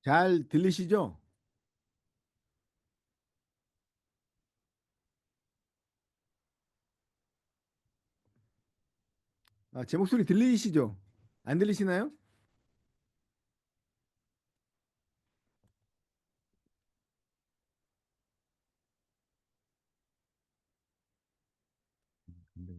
잘 들리시죠? 제 목소리 들리시죠? 안 들리시나요? 네.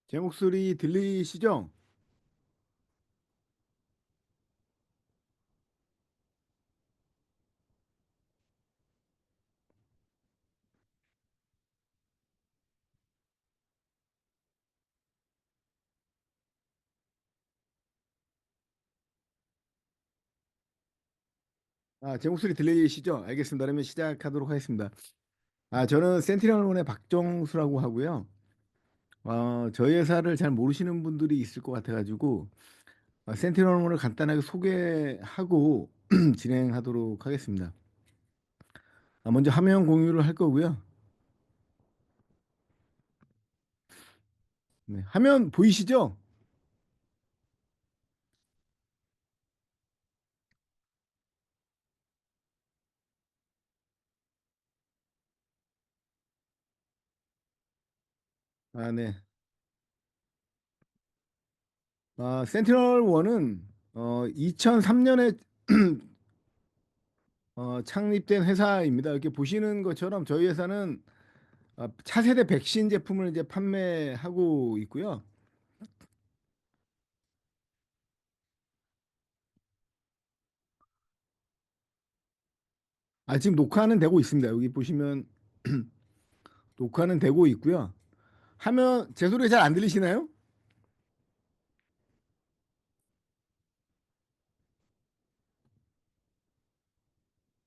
제 목소리 들리시죠? 제 목소리 들리시죠? 알겠습니다. 그러면 시작하도록 하겠습니다. 저는 센티널원의 박정수라고 하고요. 저희 회사를 잘 모르시는 분들이 있을 것 같아가지고 센티널원을 간단하게 소개하고 진행하도록 하겠습니다. 먼저 화면 공유를 할 거고요. 네, 화면 보이시죠? 네. 센티널원은 2003년에 창립된 회사입니다. 이렇게 보시는 것처럼 저희 회사는 차세대 백신 제품을 이제 판매하고 있고요. 지금 녹화는 되고 있습니다. 여기 보시면 녹화는 되고 있고요. 하면 제 소리 잘 안 들리시나요?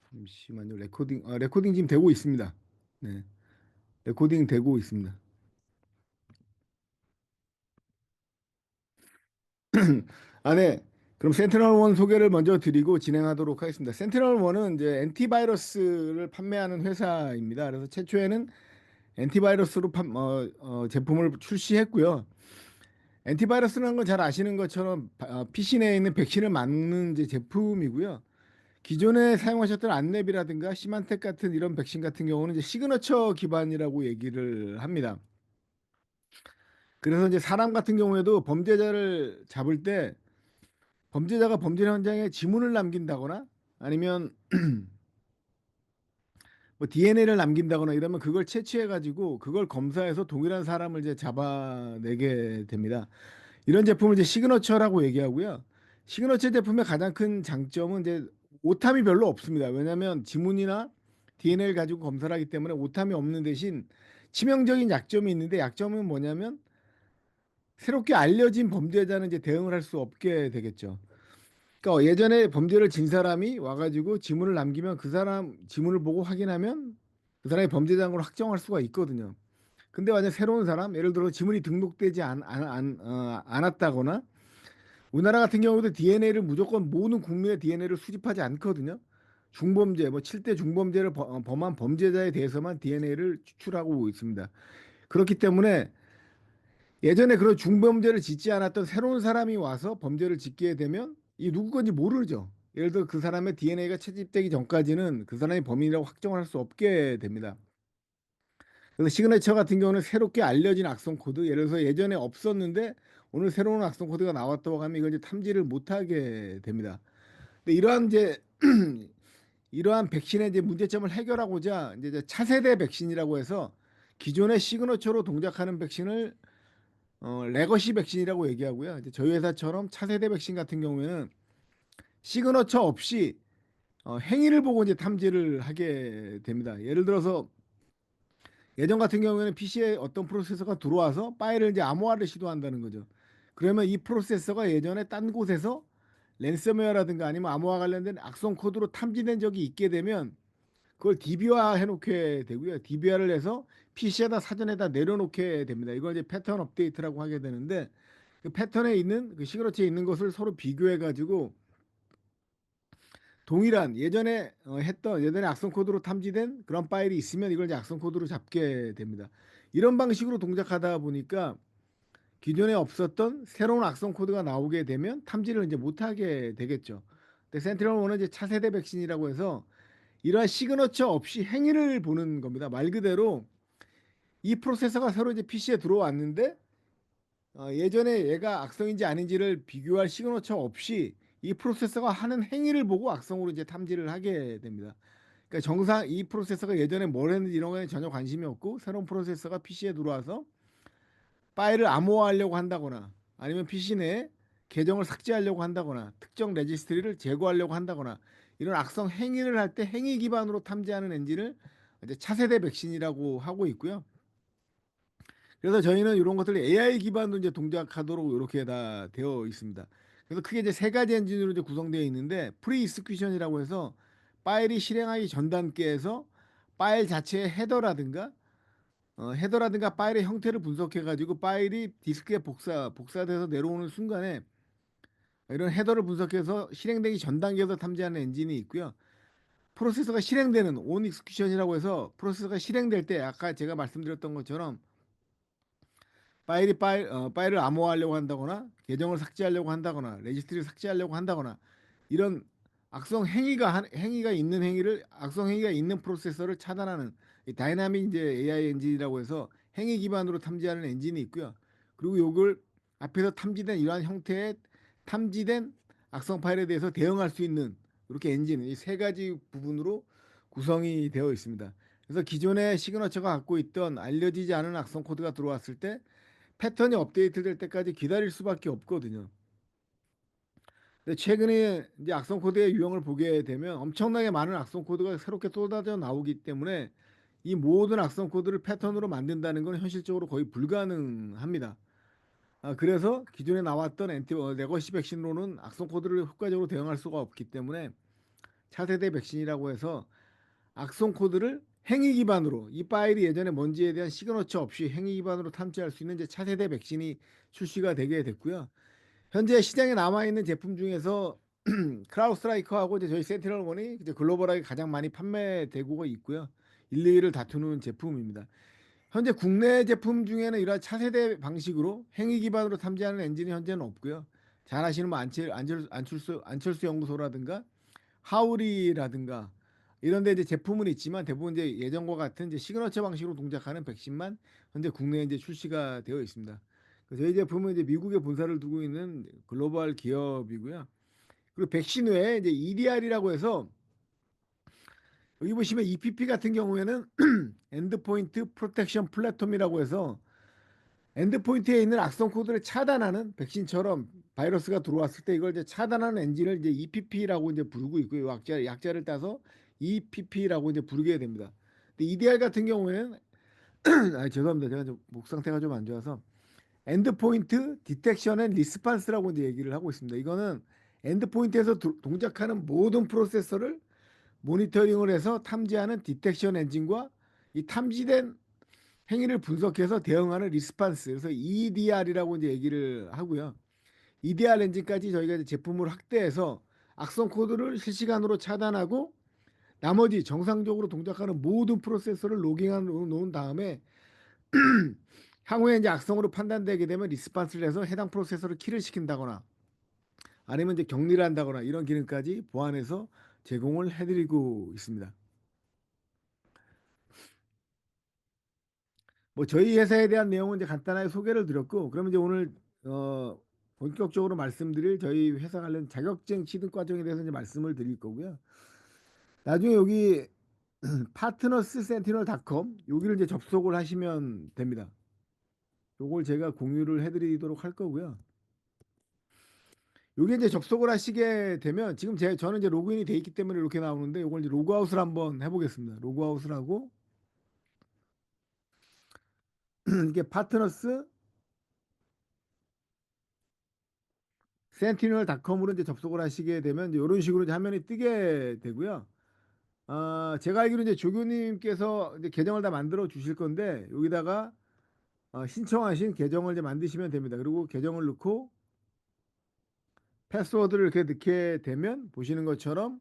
잠시만요. 레코딩 지금 되고 있습니다. 네, 레코딩 되고 있습니다. 네. 그럼 센티널1 소개를 먼저 드리고 진행하도록 하겠습니다. 센티널1은 이제 엔티바이러스를 판매하는 회사입니다. 그래서 최초에는 엔티바이러스로 제품을 출시했고요. 엔티바이러스라는 건 잘 아시는 것처럼 PC 내에 있는 백신을 막는 이제 제품이고요. 기존에 사용하셨던 안랩이라든가 시만텍 같은 이런 백신 같은 경우는 이제 시그너처 기반이라고 얘기를 합니다. 그래서 이제 사람 같은 경우에도 범죄자를 잡을 때 범죄자가 범죄 현장에 지문을 남긴다거나 아니면 뭐 DNA를 남긴다거나 이러면 그걸 채취해 가지고 그걸 검사해서 동일한 사람을 이제 잡아내게 됩니다. 이런 제품을 이제 시그너처라고 얘기하고요. 시그너처 제품의 가장 큰 장점은 이제 오탐이 별로 없습니다. 왜냐하면 지문이나 DNA를 가지고 검사를 하기 때문에 오탐이 없는 대신 치명적인 약점이 있는데 약점은 뭐냐면 새롭게 알려진 범죄자는 이제 대응을 할 수 없게 되겠죠. 그러니까 예전에 범죄를 진 사람이 와가지고 지문을 남기면 그 사람 지문을 보고 확인하면 그 사람이 범죄자인 걸 확정할 수가 있거든요. 근데 만약 새로운 사람, 예를 들어 지문이 등록되지 않았다거나 우리나라 같은 경우도 DNA를 무조건 모든 국민의 DNA를 수집하지 않거든요. 중범죄, 뭐 7대 중범죄를 범한 범죄자에 대해서만 DNA를 추출하고 있습니다. 그렇기 때문에 예전에 그런 중범죄를 짓지 않았던 새로운 사람이 와서 범죄를 짓게 되면 이 누구 건지 모르죠. 예를 들어 그 사람의 DNA가 채집되기 전까지는 그 사람이 범인이라고 확정을 할 수 없게 됩니다. 그래서 시그네처 같은 경우는 새롭게 알려진 악성 코드, 예를 들어서 예전에 없었는데 오늘 새로운 악성 코드가 나왔다고 하면 이걸 이제 탐지를 못하게 됩니다. 근데 이러한 이제 이러한 백신의 이제 문제점을 해결하고자 이제 차세대 백신이라고 해서 기존의 시그너처로 동작하는 백신을 레거시 백신이라고 얘기하고요. 이제 저희 회사처럼 차세대 백신 같은 경우에는 시그너처 없이 행위를 보고 이제 탐지를 하게 됩니다. 예를 들어서 예전 같은 경우에는 PC에 어떤 프로세서가 들어와서 파일을 이제 암호화를 시도한다는 거죠. 그러면 이 프로세서가 예전에 딴 곳에서 랜섬웨어라든가 아니면 암호화 관련된 악성 코드로 탐지된 적이 있게 되면 그걸 DB화 해놓게 되고요. DB화를 해서 PC에다 사전에다 내려놓게 됩니다. 이걸 이제 패턴 업데이트라고 하게 되는데 그 패턴에 있는 그 시그너처에 있는 것을 서로 비교해 가지고 동일한 예전에 했던 예전에 악성 코드로 탐지된 그런 파일이 있으면 이걸 이제 악성 코드로 잡게 됩니다. 이런 방식으로 동작하다 보니까 기존에 없었던 새로운 악성 코드가 나오게 되면 탐지를 이제 못하게 되겠죠. 근데 센티널1은 이제 차세대 백신이라고 해서 이러한 시그너처 없이 행위를 보는 겁니다. 말 그대로 이 프로세서가 새로 이제 PC에 들어왔는데 예전에 얘가 악성인지 아닌지를 비교할 시그너처 없이 이 프로세서가 하는 행위를 보고 악성으로 이제 탐지를 하게 됩니다. 그러니까 정상 이 프로세서가 예전에 뭘 했는지 이런 거에 전혀 관심이 없고 새로운 프로세서가 PC에 들어와서 파일을 암호화하려고 한다거나 아니면 PC 내에 계정을 삭제하려고 한다거나 특정 레지스트리를 제거하려고 한다거나 이런 악성 행위를 할 때 행위 기반으로 탐지하는 엔진을 이제 차세대 백신이라고 하고 있고요. 그래서 저희는 이런 것들을 AI 기반으로 이제 동작하도록 이렇게 다 되어 있습니다. 그래서 크게 이제 세 가지 엔진으로 이제 구성되어 있는데 프리 익스큐션이라고 해서 파일이 실행하기 전 단계에서 파일 자체의 헤더라든가 파일의 형태를 분석해 가지고 파일이 디스크에 복사돼서 내려오는 순간에 이런 헤더를 분석해서 실행되기 전 단계에서 탐지하는 엔진이 있고요. 프로세서가 실행되는 온 익스큐션이라고 해서 프로세서가 실행될 때 아까 제가 말씀드렸던 것처럼 파일을 암호화하려고 한다거나 계정을 삭제하려고 한다거나 레지스트리를 삭제하려고 한다거나 이런 행위가 있는 행위를 악성 행위가 있는 프로세서를 차단하는 이 다이나믹 이제 AI 엔진이라고 해서 행위 기반으로 탐지하는 엔진이 있고요. 그리고 요걸 앞에서 탐지된 이러한 형태의 탐지된 악성 파일에 대해서 대응할 수 있는 이렇게 엔진 이 세 가지 부분으로 구성이 되어 있습니다. 그래서 기존의 시그너처가 갖고 있던 알려지지 않은 악성 코드가 들어왔을 때 패턴이 업데이트될 때까지 기다릴 수밖에 없거든요. 근데 최근에 이제 악성 코드의 유형을 보게 되면 엄청나게 많은 악성 코드가 새롭게 쏟아져 나오기 때문에 이 모든 악성 코드를 패턴으로 만든다는 건 현실적으로 거의 불가능합니다. 그래서 기존에 나왔던 레거시 백신으로는 악성 코드를 효과적으로 대응할 수가 없기 때문에 차세대 백신이라고 해서 악성 코드를 행위 기반으로 이 파일이 예전에 뭔지에 대한 시그너처 없이 행위 기반으로 탐지할 수 있는 이제 차세대 백신이 출시가 되게 됐고요. 현재 시장에 남아 있는 제품 중에서 크라우스트라이커하고 이제 저희 센티널1이 이제 글로벌하게 가장 많이 판매되고 있고요. 1, 2위를 다투는 제품입니다. 현재 국내 제품 중에는 이러한 차세대 방식으로 행위 기반으로 탐지하는 엔진이 현재는 없고요. 잘 아시는 뭐 안철수 연구소라든가 하우리라든가 이런 데 이제 제품은 있지만 대부분 이제 예전과 같은 이제 시그너처 방식으로 동작하는 백신만 현재 국내에 이제 출시가 되어 있습니다. 저희 제품은 이제 미국에 본사를 두고 있는 글로벌 기업이고요. 그리고 백신 외에 이제 EDR이라고 해서 여기 보시면 EPP 같은 경우에는 엔드포인트 프로텍션 플랫폼이라고 해서 엔드포인트에 있는 악성 코드를 차단하는 백신처럼 바이러스가 들어왔을 때 이걸 이제 차단하는 엔진을 이제 EPP라고 이제 부르고 있고요. 약자를 따서 EPP라고 이제 부르게 됩니다. 근데 EDR 같은 경우에는 죄송합니다. 제가 좀 목 상태가 좀 안 좋아서 엔드포인트 디텍션 앤 리스판스라고 이제 얘기를 하고 있습니다. 이거는 엔드포인트에서 동작하는 모든 프로세서를 모니터링을 해서 탐지하는 디텍션 엔진과 이 탐지된 행위를 분석해서 대응하는 리스판스. 그래서 EDR이라고 이제 얘기를 하고요. EDR 엔진까지 저희가 이제 제품을 확대해서 악성 코드를 실시간으로 차단하고 나머지 정상적으로 동작하는 모든 프로세서를 로깅해 놓은 다음에 향후에 이제 악성으로 판단되게 되면 리스판스를 해서 해당 프로세서를 킬을 시킨다거나 아니면 이제 격리를 한다거나 이런 기능까지 보완해서 제공을 해드리고 있습니다. 뭐 저희 회사에 대한 내용은 이제 간단하게 소개를 드렸고, 그러면 이제 오늘 어, 본격적으로 말씀드릴 저희 회사 관련 자격증 취득 과정에 대해서 이제 말씀을 드릴 거고요. 나중에 여기 파트너스 센티널닷컴 여기를 이제 접속을 하시면 됩니다. 요걸 제가 공유를 해드리도록 할 거고요. 여기 이제 접속을 하시게 되면 지금 저는 이제 로그인이 돼 있기 때문에 이렇게 나오는데 요걸 이제 로그아웃을 한번 해보겠습니다. 로그아웃을 하고 이게 파트너스 센티널닷컴으로 이제 접속을 하시게 되면 이제 이런 식으로 이제 화면이 뜨게 되고요. 제가 알기로 이제 조교님께서 이제 계정을 다 만들어 주실 건데 여기다가 신청하신 계정을 이제 만드시면 됩니다. 그리고 계정을 넣고 패스워드를 이렇게 넣게 되면 보시는 것처럼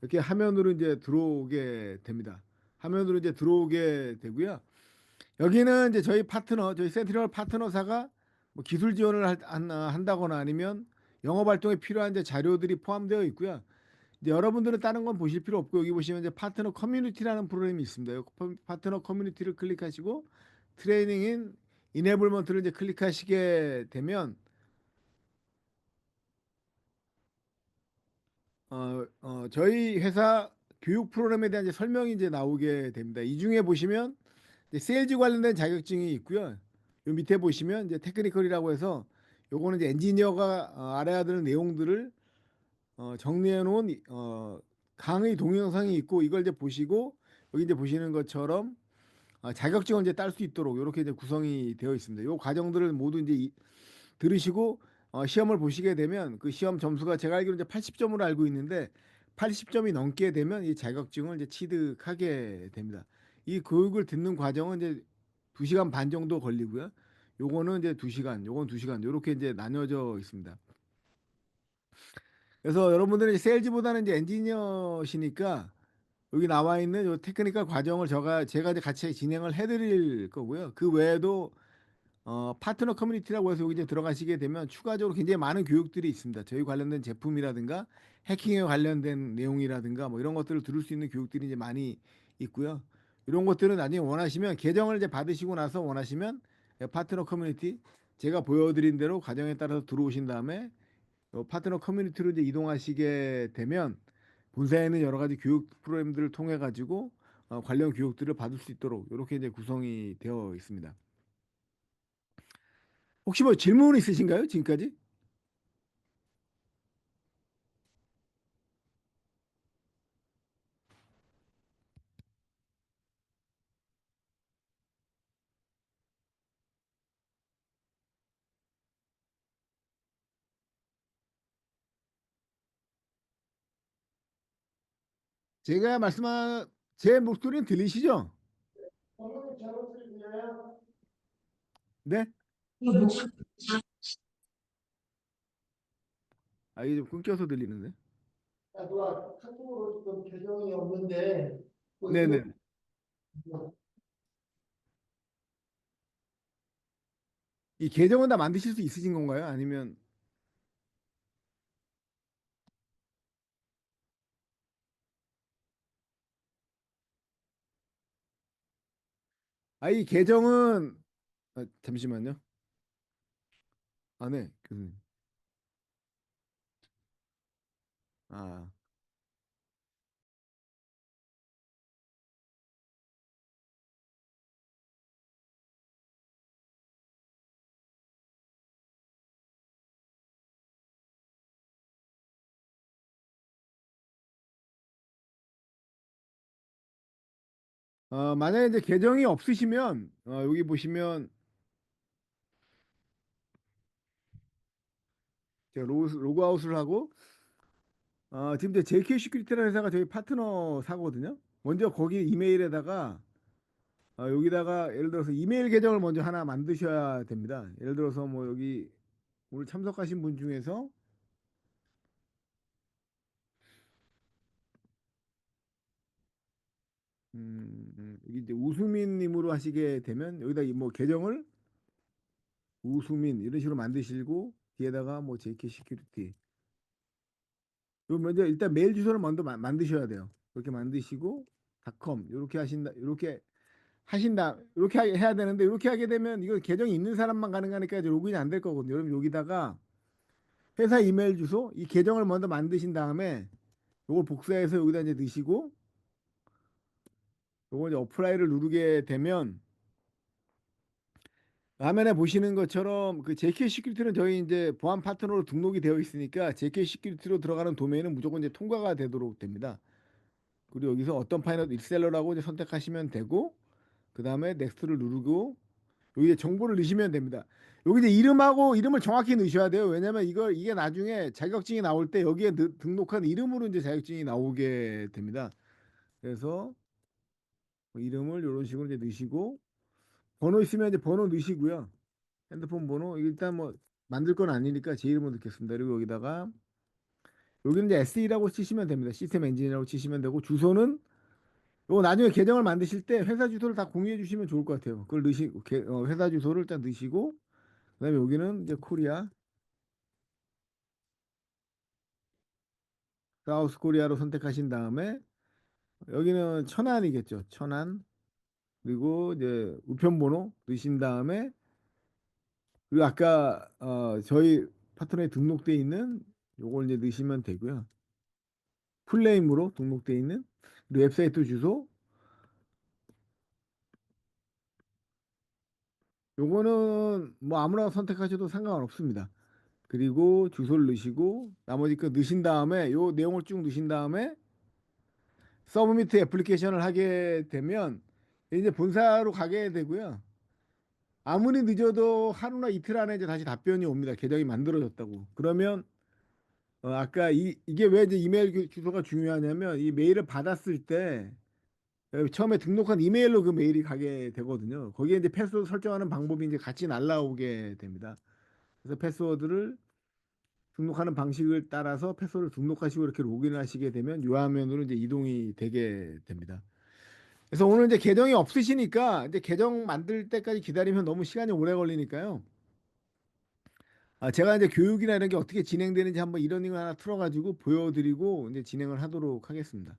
이렇게 화면으로 이제 들어오게 됩니다. 화면으로 이제 들어오게 되고요. 여기는 이제 저희 파트너, 저희 센트럴 파트너사가 뭐 기술 지원을 한다거나 아니면 영업 활동에 필요한 이제 자료들이 포함되어 있고요. 이제 여러분들은 다른 건 보실 필요 없고 여기 보시면 이제 파트너 커뮤니티라는 프로그램이 있습니다. 이 파트너 커뮤니티를 클릭하시고 트레이닝인 이네블먼트를 이제 클릭하시게 되면 저희 회사 교육 프로그램에 대한 이제 설명이 이제 나오게 됩니다. 이 중에 보시면 이제 세일즈 관련된 자격증이 있고요. 요 밑에 보시면 이제 테크니컬이라고 해서 요거는 이제 엔지니어가 알아야 되는 내용들을 정리해 놓은 강의 동영상이 있고 이걸 이제 보시고 여기 이제 보시는 것처럼 자격증을 이제 딸 수 있도록 이렇게 이제 구성이 되어 있습니다. 요 과정들을 모두 이제 들으시고 시험을 보시게 되면 그 시험 점수가 제가 알기로 이제 80점으로 알고 있는데 80점이 넘게 되면 이 자격증을 이제 취득하게 됩니다. 이 교육을 듣는 과정은 이제 2시간 반 정도 걸리고요. 요거는 이제 2시간, 요건 2시간 요렇게 이제 나뉘어져 있습니다. 그래서 여러분들은 이제 세일즈보다는 이제 엔지니어시니까 여기 나와 있는 요 테크니컬 과정을 제가 이제 같이 진행을 해드릴 거고요. 그 외에도 파트너 커뮤니티라고 해서 여기 이제 들어가시게 되면 추가적으로 굉장히 많은 교육들이 있습니다. 저희 관련된 제품이라든가 해킹에 관련된 내용이라든가 뭐 이런 것들을 들을 수 있는 교육들이 이제 많이 있고요. 이런 것들은 나중에 원하시면 계정을 이제 받으시고 나서 원하시면 파트너 커뮤니티 제가 보여드린 대로 과정에 따라서 들어오신 다음에 파트너 커뮤니티로 이제 이동하시게 되면 본사에 있는 여러 가지 교육 프로그램들을 통해 가지고 관련 교육들을 받을 수 있도록 이렇게 이제 구성이 되어 있습니다. 혹시 뭐 질문 있으신가요? 지금까지? 제가 말씀한 제 목소리는 들리시죠? 네? 이게 좀 끊겨서 들리는데. 누가 카톡으로 지금 계정이 없는데 뭐 이거 네네. 이 계정은 다 만드실 수 있으신 건가요? 아니면 이 계정은 잠시만요. 네, 교수님. 아, 만약에 이제 계정이 없으시면 여기 보시면 제가 로그아웃을 하고 지금 이제 JK 시큐리티라는 회사가 저희 파트너 사거든요. 먼저 거기 이메일에다가 여기다가 예를 들어서 이메일 계정을 먼저 하나 만드셔야 됩니다. 예를 들어서 뭐 여기 오늘 참석하신 분 중에서 여기 이제 우수민 님으로 하시게 되면 여기다 뭐 계정을 우수민 이런 식으로 만드시고 뒤에다가 뭐 JK 시큐리티 요 먼저 일단 메일 주소를 먼저 만드셔야 돼요. 그렇게 만드시고 닷컴 이렇게 하신다 이렇게 해야 되는데 이렇게 하게 되면 이거 계정이 있는 사람만 가능하니까 이제 로그인이 안 될 거거든요. 여러분 여기다가 회사 이메일 주소 이 계정을 먼저 만드신 다음에 요걸 복사해서 여기다 이제 넣으시고 요걸 이제 어플라이를 누르게 되면 화면에 보시는 것처럼 그 JK 시큐리티는 저희 이제 보안 파트너로 등록이 되어 있으니까 JK 시큐리티로 들어가는 도메인은 무조건 이제 통과가 되도록 됩니다. 그리고 여기서 어떤 파일을 리셀러라고 이제 선택하시면 되고 그 다음에 넥스트를 누르고 여기 이제 정보를 넣으시면 됩니다. 여기 이제 이름하고 이름을 정확히 넣으셔야 돼요. 왜냐면 이게 나중에 자격증이 나올 때 여기에 등록한 이름으로 이제 자격증이 나오게 됩니다. 그래서 뭐 이름을 이런 식으로 이제 넣으시고 번호 있으면 이제 번호 넣으시고요. 핸드폰 번호 일단 뭐 만들 건 아니니까 제 이름을 넣겠습니다. 그리고 여기다가 여기는 이제 SE라고 치시면 됩니다. 시스템 엔지니어라고 치시면 되고 주소는 요거 나중에 계정을 만드실 때 회사 주소를 다 공유해 주시면 좋을 것 같아요. 그걸 넣으시고 회사 주소를 일단 넣으시고 그다음에 여기는 이제 코리아 사우스 코리아로 선택하신 다음에 여기는 천안이겠죠. 천안 그리고 이제 우편번호 넣으신 다음에 그리고 아까 저희 파트너에 등록돼 있는 요걸 이제 넣으시면 되고요. 풀네임으로 등록돼 있는 그리고 웹사이트 주소 요거는 뭐 아무나 선택하셔도 상관없습니다. 그리고 주소를 넣으시고 나머지 거 넣으신 다음에 요 내용을 쭉 넣으신 다음에 서브미트 애플리케이션을 하게 되면 이제 본사로 가게 되고요. 아무리 늦어도 하루나 이틀 안에 이제 다시 답변이 옵니다. 계정이 만들어졌다고. 그러면 아까 이게 왜 이제 이메일 주소가 중요하냐면 이 메일을 받았을 때 처음에 등록한 이메일로 그 메일이 가게 되거든요. 거기에 이제 패스워드 설정하는 방법이 이제 같이 날라오게 됩니다. 그래서 패스워드를 등록하는 방식을 따라서 패스워드를 등록하시고 이렇게 로그인을 하시게 되면 요 화면으로 이제 이동이 되게 됩니다. 그래서 오늘 이제 계정이 없으시니까 이제 계정 만들 때까지 기다리면 너무 시간이 오래 걸리니까요. 제가 이제 교육이나 이런 게 어떻게 진행되는지 한번 이러닝을 하나 틀어가지고 보여드리고 이제 진행을 하도록 하겠습니다.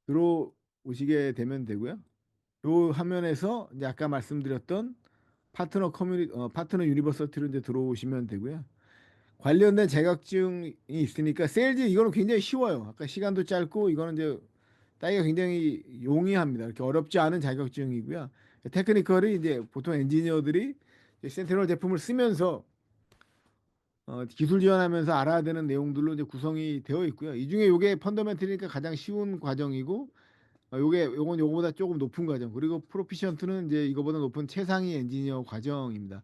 들어오시게 되면 되고요. 요 화면에서 이제 아까 말씀드렸던 파트너 유니버시티로 이제 들어오시면 되고요. 관련된 자격증이 있으니까 세일즈 이거는 굉장히 쉬워요. 아까 시간도 짧고 이거는 이제 따기가 굉장히 용이합니다. 이렇게 어렵지 않은 자격증이고요. 테크니컬이 이제 보통 엔지니어들이 센티널 제품을 쓰면서 기술 지원하면서 알아야 되는 내용들로 이제 구성이 되어 있고요. 이 중에 요게 펀더멘털이니까 가장 쉬운 과정이고 요건 요거보다 조금 높은 과정. 그리고 프로피션트는 이제 이거보다 높은 최상위 엔지니어 과정입니다.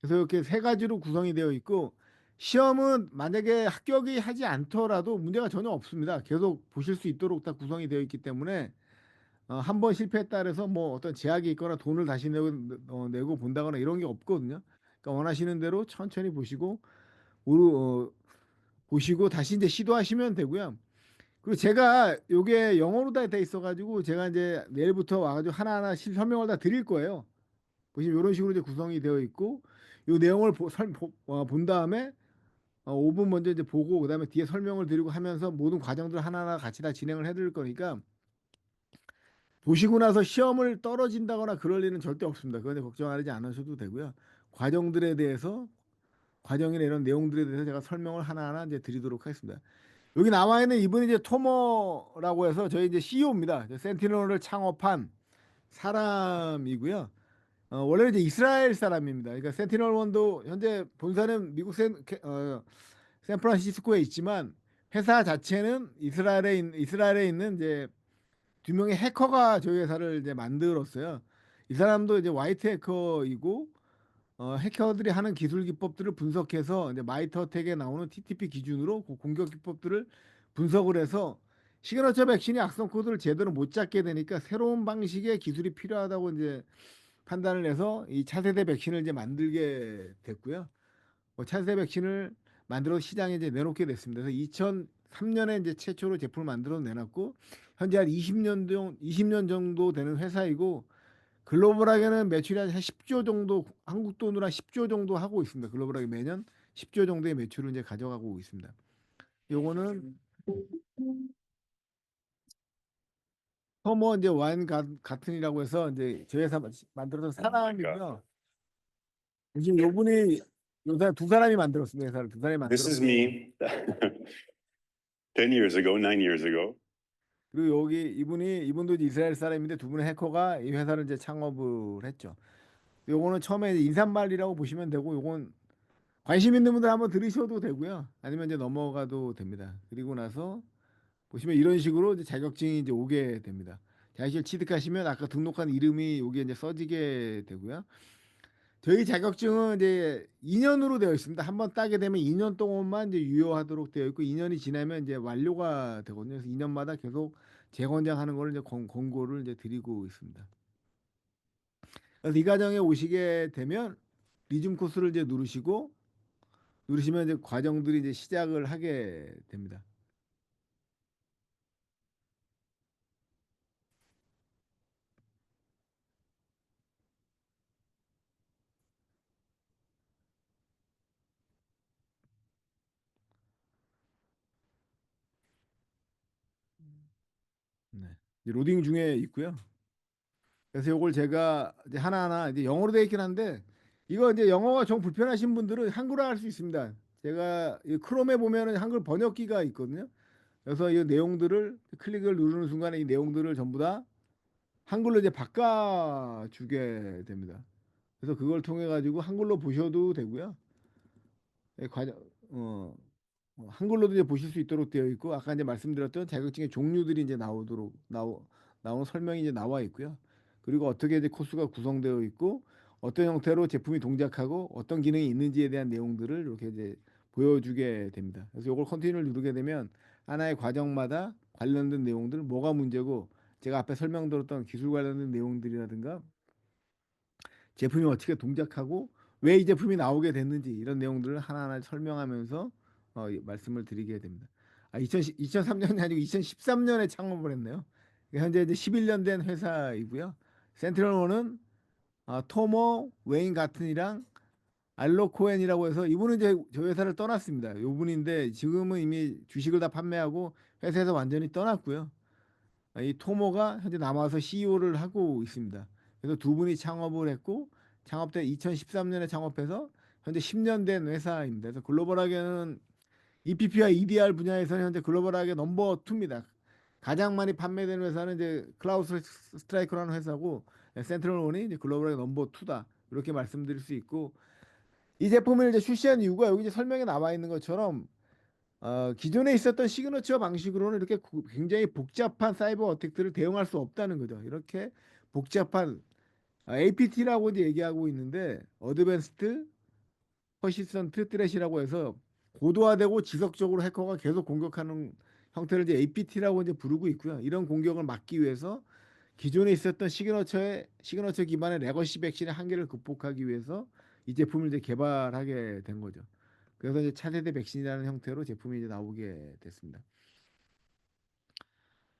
그래서 이렇게 세 가지로 구성이 되어 있고 시험은 만약에 합격이 하지 않더라도 문제가 전혀 없습니다. 계속 보실 수 있도록 다 구성이 되어 있기 때문에 한 번 실패했다 그래서 뭐 어떤 제약이 있거나 돈을 다시 내고 본다거나 이런 게 없거든요. 그러니까 원하시는 대로 천천히 어, 보시고 다시 이제 시도하시면 되고요. 그리고 제가 요게 영어로 다 돼 있어가지고 제가 이제 내일부터 와가지고 하나하나 설명을 다 드릴 거예요. 보시면 이런 식으로 이제 구성이 되어 있고 이 내용을 본 다음에 5분 먼저 이제 보고 그다음에 뒤에 설명을 드리고 하면서 모든 과정들 하나하나 같이 다 진행을 해드릴 거니까 보시고 나서 시험을 떨어진다거나 그럴 일은 절대 없습니다. 그건 걱정하지 않으셔도 되고요. 과정들에 대해서 과정이나 이런 내용들에 대해서 제가 설명을 하나하나 이제 드리도록 하겠습니다. 여기 나와 있는 이분이 이제 토머라고 해서 저희 이제 CEO입니다. 센티널을 창업한 사람이고요. 원래 이제 이스라엘 사람입니다. 그러니까 센티널 원도 현재 본사는 미국 샌프란시스코에 있지만 회사 자체는 이스라엘에 있는 이제 두 명의 해커가 저희 회사를 이제 만들었어요. 이 사람도 이제 화이트 해커이고 해커들이 하는 기술 기법들을 분석해서 이제 마이터텍에 나오는 TTP 기준으로 그 공격 기법들을 분석을 해서 시그너처 백신이 악성 코드를 제대로 못 잡게 되니까 새로운 방식의 기술이 필요하다고 이제 판단을 해서 이 차세대 백신을 이제 만들게 됐고요. 차세대 백신을 만들어 시장에 이제 내놓게 됐습니다. 그래서 2003년에 이제 최초로 제품을 만들어 내놨고 현재 한 20년 정도 되는 회사이고 글로벌하게는 매출이 한 10조 정도 한국 돈으로 한 10조 정도 하고 있습니다. 글로벌하게 매년 10조 정도의 매출을 이제 가져가고 있습니다. 요거는 허머 이제 와인 가튼이라고 해서 이제 저희 회사 만들어서 사람이고요. 지금 요분이 요새 두 사람이 만들었습니다. 회사를 두 사람이 This is 만들었고 me 10 years ago, 9 years ago. 그리고 여기 이분도 이제 이스라엘 사람인데 두 분의 해커가 이 회사를 이제 창업을 했죠. 요거는 처음에 인사말이라고 보시면 되고 요건 관심 있는 분들 한번 들으셔도 되고요. 아니면 이제 넘어가도 됩니다. 그리고 나서 보시면 이런 식으로 이제 자격증이 이제 오게 됩니다. 자격증 취득하시면 아까 등록한 이름이 여기에 이제 써지게 되고요. 저희 자격증은 이제 2년으로 되어 있습니다. 한번 따게 되면 2년 동안만 이제 유효하도록 되어 있고 2년이 지나면 이제 완료가 되거든요. 그래서 2년마다 계속 재건장하는 거를 이제 권고를 이제 드리고 있습니다. 그래서 이 과정에 오시게 되면 리즘 코스를 이제 누르시면 이제 과정들이 이제 시작을 하게 됩니다. 네. 이제 로딩 중에 있고요. 그래서 요걸 제가 이제 하나하나 이제 영어로 되어 있긴 한데 이거 이제 영어가 좀 불편하신 분들은 한글화 할 수 있습니다. 제가 이 크롬에 보면은 한글 번역기가 있거든요. 그래서 이 내용들을 클릭을 누르는 순간에 이 내용들을 전부 다 한글로 이제 바꿔주게 됩니다. 그래서 그걸 통해 가지고 한글로 보셔도 되고요. 예, 어, 한글로도 이제 보실 수 있도록 되어 있고 아까 이제 말씀드렸던 자격증의 종류들이 이제 나오는 설명이 이제 나와 있고요. 그리고 어떻게 이제 코스가 구성되어 있고 어떤 형태로 제품이 동작하고 어떤 기능이 있는지에 대한 내용들을 이렇게 이제 보여주게 됩니다. 그래서 이걸 컨티뉴를 누르게 되면 하나의 과정마다 관련된 내용들 뭐가 문제고 제가 앞에 설명드렸던 기술 관련된 내용들이라든가 제품이 어떻게 동작하고 왜 이 제품이 나오게 됐는지 이런 내용들을 하나하나 설명하면서 말씀을 드리게 됩니다. 2003년이 아니고 2013년에 창업을 했네요. 현재 이제 11년 된 회사이고요. 센트럴원은 토모 웨인 가튼이랑 알로 코엔이라고 해서 이분은 이제 저 회사를 떠났습니다. 이분인데 지금은 이미 주식을 다 판매하고 회사에서 완전히 떠났고요. 이 토모가 현재 남아서 CEO를 하고 있습니다. 그래서 두 분이 창업을 했고 창업 때 2013년에 창업해서 현재 10년 된 회사입니다. 그래서 글로벌하게는 EPP와 EDR 분야에서는 현재 글로벌하게 넘버 2입니다. 가장 많이 판매되는 회사는 이제 클라우드 스트라이커라는 회사고 센트럴원이 이제 글로벌하게 넘버 2다. 이렇게 말씀드릴 수 있고 이 제품을 이제 출시한 이유가 여기 이제 설명에 나와 있는 것처럼 기존에 있었던 시그너처 방식으로는 이렇게 굉장히 복잡한 사이버 어택들을 대응할 수 없다는 거죠. 이렇게 복잡한 APT라고 이제 얘기하고 있는데 어드밴스드 퍼시스턴트 트렛이라고 해서 고도화되고 지속적으로 해커가 계속 공격하는 형태를 이제 APT라고 이제 부르고 있고요. 이런 공격을 막기 위해서 기존에 있었던 시그너처 기반의 레거시 백신의 한계를 극복하기 위해서 이 제품을 이제 개발하게 된 거죠. 그래서 이제 차세대 백신이라는 형태로 제품이 이제 나오게 됐습니다.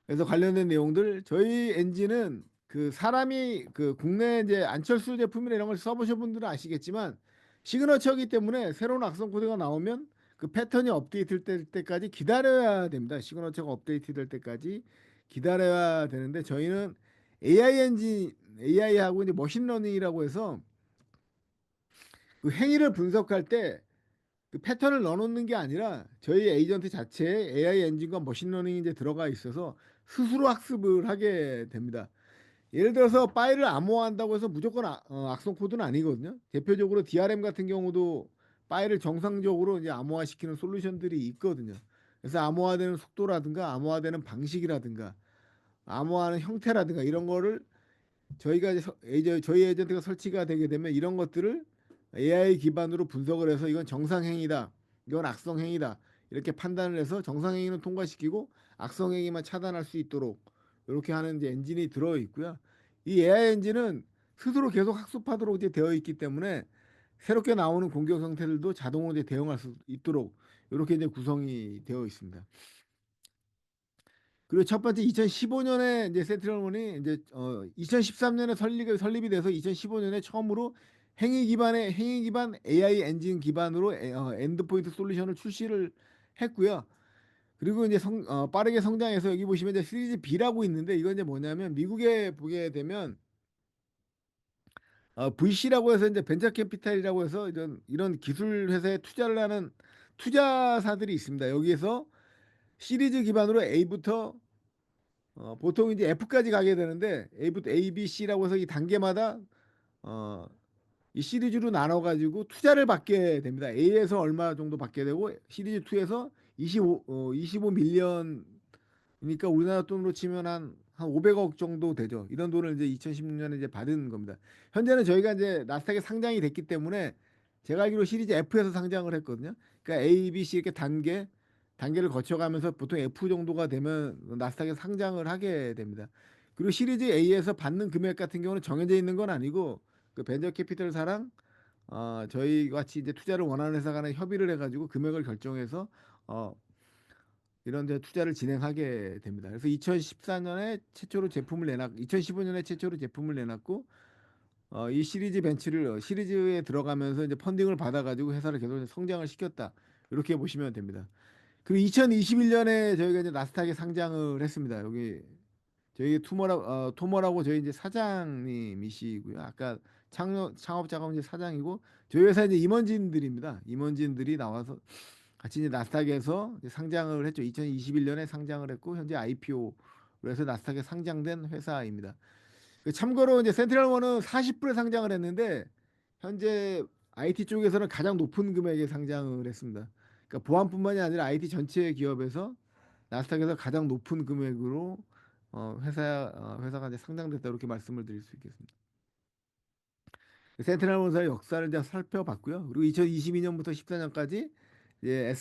그래서 관련된 내용들 저희 엔진은 그 사람이 그 국내 이제 안철수 제품이나 이런 걸 써보신 분들은 아시겠지만 시그너처이기 때문에 새로운 악성 코드가 나오면 그 패턴이 업데이트 될 때까지 기다려야 됩니다. 시그너처가 업데이트 될 때까지 기다려야 되는데 저희는 AI 엔진 AI하고 이제 머신러닝이라고 해서 그 행위를 분석할 때 그 패턴을 넣어놓는 게 아니라 저희 에이전트 자체에 AI 엔진과 머신러닝이 이제 들어가 있어서 스스로 학습을 하게 됩니다. 예를 들어서 파일을 암호화한다고 해서 무조건 악성 코드는 아니거든요. 대표적으로 DRM 같은 경우도 파일을 정상적으로 이제 암호화시키는 솔루션들이 있거든요. 그래서 암호화되는 속도라든가 암호화되는 방식이라든가 암호화하는 형태라든가 이런 거를 저희가 저희 에이전트가 설치가 되게 되면 이런 것들을 AI 기반으로 분석을 해서 이건 정상행위다, 이건 악성행위다 이렇게 판단을 해서 정상행위는 통과시키고 악성행위만 차단할 수 있도록 이렇게 하는 이제 엔진이 들어 있고요. 이 AI 엔진은 스스로 계속 학습하도록 이제 되어 있기 때문에 새롭게 나오는 공격 형태들도 자동으로 이제 대응할 수 있도록 이렇게 이제 구성이 되어 있습니다. 그리고 첫 번째 2015년에 이제 센트럴원이 이제 2013년에 설립이 돼서 2015년에 처음으로 행위 기반 AI 엔진 기반으로 엔드포인트 솔루션을 출시를 했고요. 그리고 이제 빠르게 성장해서 여기 보시면 이제 시리즈 B라고 있는데 이건 이제 뭐냐면 미국에 보게 되면 VC라고 해서 이제 벤처 캐피탈이라고 해서 이런 기술 회사에 투자를 하는 투자사들이 있습니다. 여기에서 시리즈 기반으로 A부터 보통 이제 F까지 가게 되는데 A부터 A, B, C라고 해서 이 단계마다 어, 이 시리즈로 나눠 가지고 투자를 받게 됩니다. A에서 얼마 정도 받게 되고 시리즈 2에서 25 밀리언이니까 우리나라 돈으로 치면 한 한 500억 정도 되죠. 이런 돈을 이제 2016년에 이제 받은 겁니다. 현재는 저희가 이제 나스닥에 상장이 됐기 때문에 제가 알기로 시리즈 F에서 상장을 했거든요. 그러니까 A, B, C 이렇게 단계를 거쳐가면서 보통 F 정도가 되면 나스닥에 상장을 하게 됩니다. 그리고 시리즈 A에서 받는 금액 같은 경우는 정해져 있는 건 아니고 그 벤처 캐피털사랑 저희 같이 이제 투자를 원하는 회사 간에 협의를 해가지고 금액을 결정해서 어, 이런 데 투자를 진행하게 됩니다. 그래서 2014년에 최초로 제품을 내놨, 2015년에 최초로 제품을 내놨고 이 시리즈에 들어가면서 이제 펀딩을 받아가지고 회사를 계속 성장을 시켰다. 이렇게 보시면 됩니다. 그리고 2021년에 저희가 이제 나스닥에 상장을 했습니다. 여기 저희 토머라고 저희 이제 사장님이시고요. 아까 창업자가 이제 사장이고 저희 회사 이제 임원진들입니다. 임원진들이 나와서 같이 이제 나스닥에서 이제 상장을 했죠. 2021년에 상장을 했고 현재 IPO로 해서 나스닥에 상장된 회사입니다. 참고로 이제 센트럴원은 40불에 상장을 했는데 현재 IT 쪽에서는 가장 높은 금액에 상장을 했습니다. 그러니까 보안뿐만이 아니라 IT 전체 기업에서 나스닥에서 가장 높은 금액으로 회사가 이제 상장됐다 이렇게 말씀을 드릴 수 있겠습니다. 센트럴원사의 역사를 이제 살펴봤고요. 그리고 2022년부터 14년까지 이제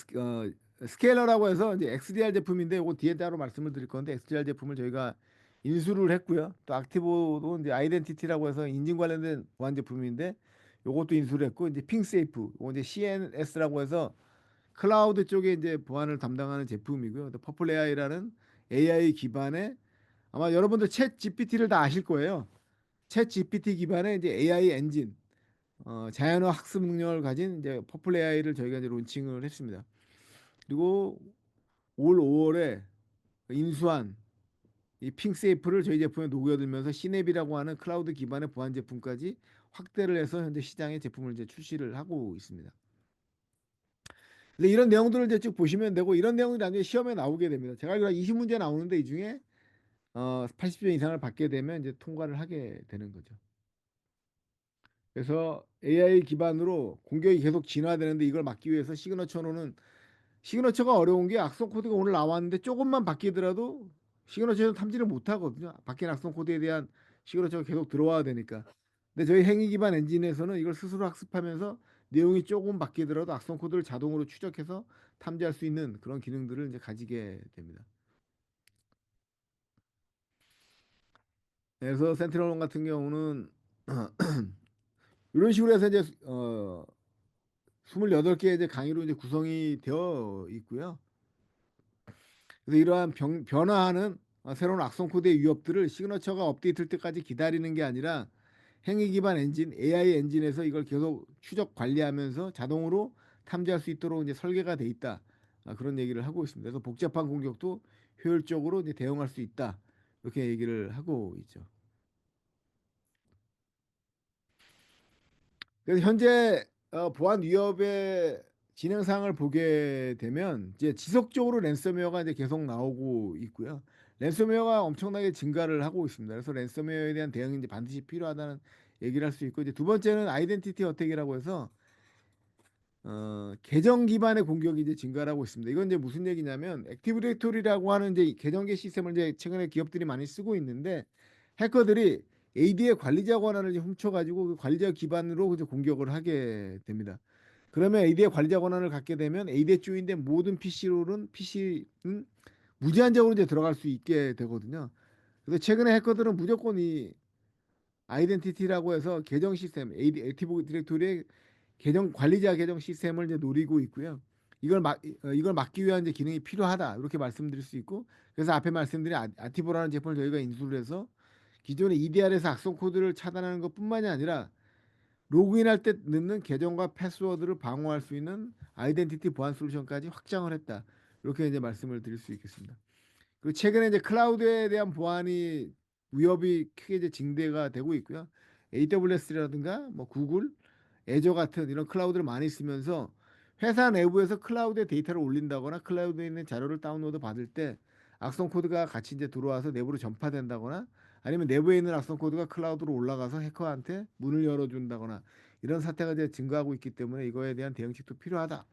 스케일러라고 해서 이제 XDR 제품인데 이거 뒤에 따로 말씀을 드릴 건데 XDR 제품을 저희가 인수를 했고요. 또 악티보도 이제 아이덴티티라고 해서 인증 관련된 보안 제품인데 요것도 인수를 했고 이제 핑세이프, 이거 이제 CNS라고 해서 클라우드 쪽에 이제 보안을 담당하는 제품이고요. 또 퍼플 AI라는 AI 기반의 아마 여러분들 챗 GPT를 다 아실 거예요. 챗 GPT 기반의 이제 AI 엔진, 자연어 학습 능력을 가진 이제 퍼플 AI를 저희가 이제 론칭을 했습니다. 그리고 올 5월에 인수한 이 핑세이프를 저희 제품에 녹여들면서 시냅이라고 하는 클라우드 기반의 보안 제품까지 확대를 해서 현재 시장에 제품을 이제 출시를 하고 있습니다. 근데 이런 내용들을 이제 쭉 보시면 되고 이런 내용들이 나중에 시험에 나오게 됩니다. 제가 알기로 20문제 나오는데 이 중에 80점 이상을 받게 되면 이제 통과를 하게 되는 거죠. 그래서 AI 기반으로 공격이 계속 진화되는데 이걸 막기 위해서 시그너처가 어려운 게 악성 코드가 오늘 나왔는데 조금만 바뀌더라도 시그너처에서 탐지를 못 하거든요. 바뀐 악성 코드에 대한 시그너처가 계속 들어와야 되니까. 근데 저희 행위 기반 엔진에서는 이걸 스스로 학습하면서 내용이 조금 바뀌더라도 악성 코드를 자동으로 추적해서 탐지할 수 있는 그런 기능들을 이제 가지게 됩니다. 그래서 센티널 같은 경우는 이런 식으로 해서 이제 28개 이제 강의로 이제 구성이 되어 있고요. 그래서 이러한 변화하는 새로운 악성 코드의 위협들을 시그너처가 업데이트될 때까지 기다리는 게 아니라 행위 기반 엔진, AI 엔진에서 이걸 계속 추적 관리하면서 자동으로 탐지할 수 있도록 이제 설계가 돼 있다. 그런 얘기를 하고 있습니다. 그래서 복잡한 공격도 효율적으로 이제 대응할 수 있다. 이렇게 얘기를 하고 있죠. 그래서 현재 보안 위협의 진행 상황을 보게 되면 이제 지속적으로 랜섬웨어가 이제 계속 나오고 있고요. 랜섬웨어가 엄청나게 증가를 하고 있습니다. 그래서 랜섬웨어에 대한 대응이 이제 반드시 필요하다는 얘기를 할 수 있고 이제 두 번째는 아이덴티티 어택이라고 해서 계정 기반의 공격이 이제 증가를 하고 있습니다. 이건 이제 무슨 얘기냐면 액티브 디렉토리라고 하는 이제 계정계 시스템을 이제 최근에 기업들이 많이 쓰고 있는데 해커들이 AD의 관리자 권한을 이제 훔쳐가지고 그 관리자 기반으로 이제 공격을 하게 됩니다. 그러면 AD의 관리자 권한을 갖게 되면 AD에 조인된 모든 PC는 무제한적으로 이제 들어갈 수 있게 되거든요. 그래서 최근에 해커들은 무조건 이 아이덴티티라고 해서 계정 시스템, 액티브 디렉토리의 계정 관리자 계정 시스템을 이제 노리고 있고요. 이걸 막기 위한 이제 기능이 필요하다 이렇게 말씀드릴 수 있고 그래서 앞에 말씀드린 아티보라는 제품을 저희가 인수를 해서 기존의 EDR에서 악성 코드를 차단하는 것뿐만이 아니라 로그인할 때 넣는 계정과 패스워드를 방어할 수 있는 아이덴티티 보안 솔루션까지 확장을 했다. 이렇게 이제 말씀을 드릴 수 있겠습니다. 그리고 최근에 이제 클라우드에 대한 보안이 위협이 크게 이제 증대가 되고 있고요. AWS라든가 뭐 구글, 애저 같은 이런 클라우드를 많이 쓰면서 회사 내부에서 클라우드에 데이터를 올린다거나 클라우드에 있는 자료를 다운로드 받을 때 악성 코드가 같이 이제 들어와서 내부로 전파된다거나 아니면 내부에 있는 악성 코드가 클라우드로 올라가서 해커한테 문을 열어준다거나 이런 사태가 이제 증가하고 있기 때문에 이거에 대한 대응책도 필요하다.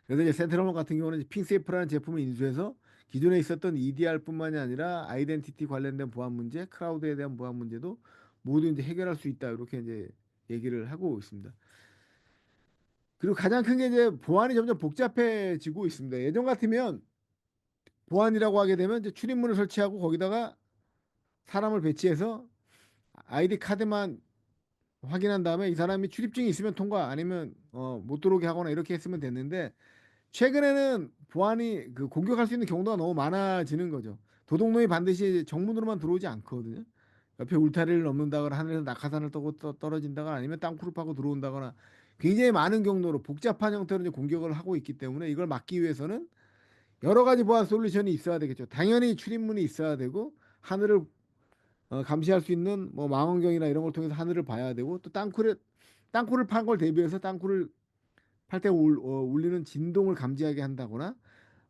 그래서 이제 센트럴몬 같은 경우는 핑세이프라는 제품을 인수해서 기존에 있었던 EDR뿐만이 아니라 아이덴티티 관련된 보안 문제, 클라우드에 대한 보안 문제도 모두 이제 해결할 수 있다. 이렇게 이제 얘기를 하고 있습니다. 그리고 가장 큰 게 이제 보안이 점점 복잡해지고 있습니다. 예전 같으면 보안이라고 하게 되면 이제 출입문을 설치하고 거기다가 사람을 배치해서 아이디 카드만 확인한 다음에 이 사람이 출입증이 있으면 통과 아니면 못 들어오게 하거나 이렇게 했으면 됐는데 최근에는 보안이 그 공격할 수 있는 경우가 너무 많아지는 거죠. 도둑놈이 반드시 정문으로만 들어오지 않거든요. 옆에 울타리를 넘는다거나 하늘에서 낙하산을 떠고 떨어진다거나 아니면 땅굴을 파고 들어온다거나 굉장히 많은 경로로 복잡한 형태로 이제 공격을 하고 있기 때문에 이걸 막기 위해서는 여러 가지 보안 솔루션이 있어야 되겠죠. 당연히 출입문이 있어야 되고 하늘을 감시할 수 있는 뭐 망원경이나 이런 걸 통해서 하늘을 봐야 되고 또 땅굴을 판 걸 대비해서 땅굴을 팔 때 울리는 진동을 감지하게 한다거나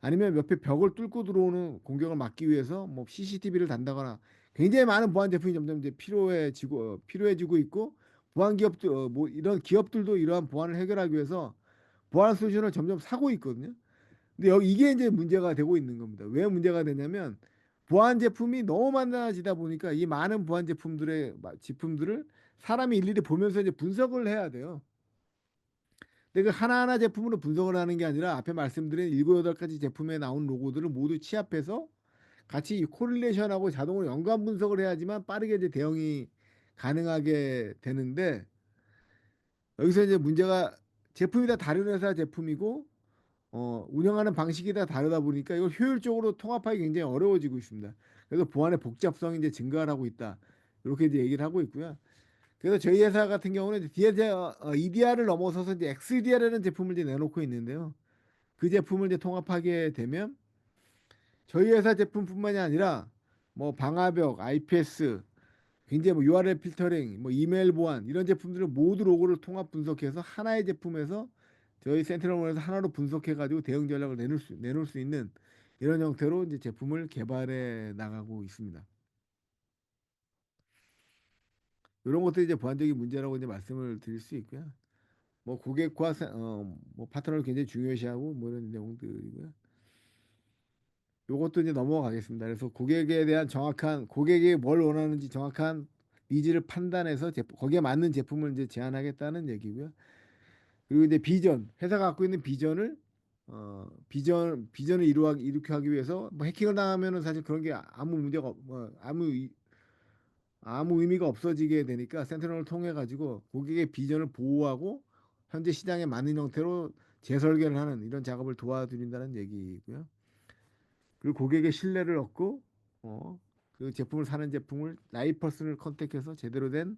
아니면 옆에 벽을 뚫고 들어오는 공격을 막기 위해서 뭐 CCTV를 단다거나 굉장히 많은 보안 제품이 점점 이제 필요해지고 있고 보안 기업들 뭐 이런 기업들도 이러한 보안을 해결하기 위해서 보안 솔루션을 점점 사고 있거든요. 근데 여기 이게 이제 문제가 되고 있는 겁니다. 왜 문제가 되냐면 보안 제품이 너무 많아지다 보니까 이 많은 보안 제품들을 사람이 일일이 보면서 이제 분석을 해야 돼요. 근데 그 하나하나 제품으로 분석을 하는 게 아니라 앞에 말씀드린 7, 8가지 제품에 나온 로고들을 모두 취합해서 같이 코릴레이션하고 자동으로 연관 분석을 해야지만 빠르게 이제 대응이 가능하게 되는데 여기서 이제 문제가 제품이 다 다른 회사 제품이고 운영하는 방식이 다 다르다 보니까 이걸 효율적으로 통합하기 굉장히 어려워지고 있습니다. 그래서 보안의 복잡성이 이제 증가를 하고 있다. 이렇게 이제 얘기를 하고 있고요. 그래서 저희 회사 같은 경우는 이제 EDR을 넘어서서 이제 XDR이라는 제품을 이제 내놓고 있는데요. 그 제품을 이제 통합하게 되면 저희 회사 제품뿐만이 아니라 뭐 방화벽, IPS, 굉장히 뭐 URL 필터링, 뭐 이메일 보안 이런 제품들을 모두 로고를 통합 분석해서 하나의 제품에서 저희 센트럴원에서 하나로 분석해가지고 대응 전략을 내놓을 수 있는 이런 형태로 이제 제품을 개발해 나가고 있습니다. 이런 것들이 이제 보안적인 문제라고 이제 말씀을 드릴 수 있고요. 뭐 고객과 뭐 파트너를 굉장히 중요시하고 뭐 이런 내용들이고요. 요것도 이제 넘어가겠습니다. 그래서 고객에 대한 고객이 뭘 원하는지 정확한 니즈를 판단해서 거기에 맞는 제품을 이제 제안하겠다는 얘기고요. 그리고 이제 회사가 갖고 있는 비전을 이루게 하기 위해서 뭐 해킹을 당하면은 사실 그런 게 아무 의미가 없어지게 되니까 센트럴을 통해 가지고 고객의 비전을 보호하고 현재 시장에 맞는 형태로 재설계를 하는 이런 작업을 도와드린다는 얘기고요. 그리고 고객의 신뢰를 얻고 그 제품을 사는 제품을 라이퍼슨을 컨택해서 제대로 된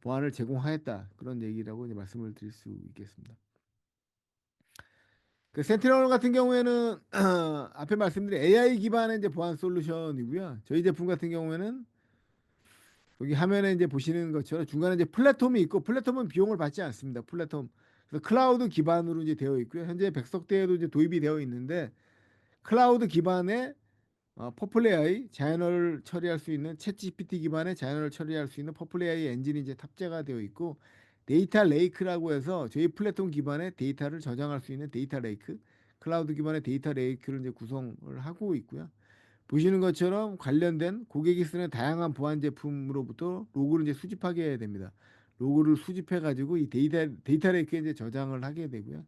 보안을 제공하겠다 그런 얘기라고 이제 말씀을 드릴 수 있겠습니다. 그 센티널 같은 경우에는 앞에 말씀드린 AI 기반의 이제 보안 솔루션이고요. 저희 제품 같은 경우에는 여기 화면에 이제 보시는 것처럼 중간에 이제 플랫폼이 있고 플랫폼은 비용을 받지 않습니다. 플랫폼. 그래서 클라우드 기반으로 이제 되어 있고요. 현재 백석대에도 이제 도입이 되어 있는데 클라우드 기반의 퍼플 AI 자연어를 처리할 수 있는 챗 GPT 기반의 자연어를 처리할 수 있는 퍼플 AI 엔진이 이제 탑재가 되어 있고 데이터 레이크라고 해서 저희 플랫폼 기반의 데이터를 저장할 수 있는 데이터 레이크, 클라우드 기반의 데이터 레이크를 이제 구성을 하고 있고요. 보시는 것처럼 관련된 고객이 쓰는 다양한 보안 제품으로부터 로그를 이제 수집하게 됩니다. 로그를 수집해 가지고 이 데이터 레이크에 이제 저장을 하게 되고요.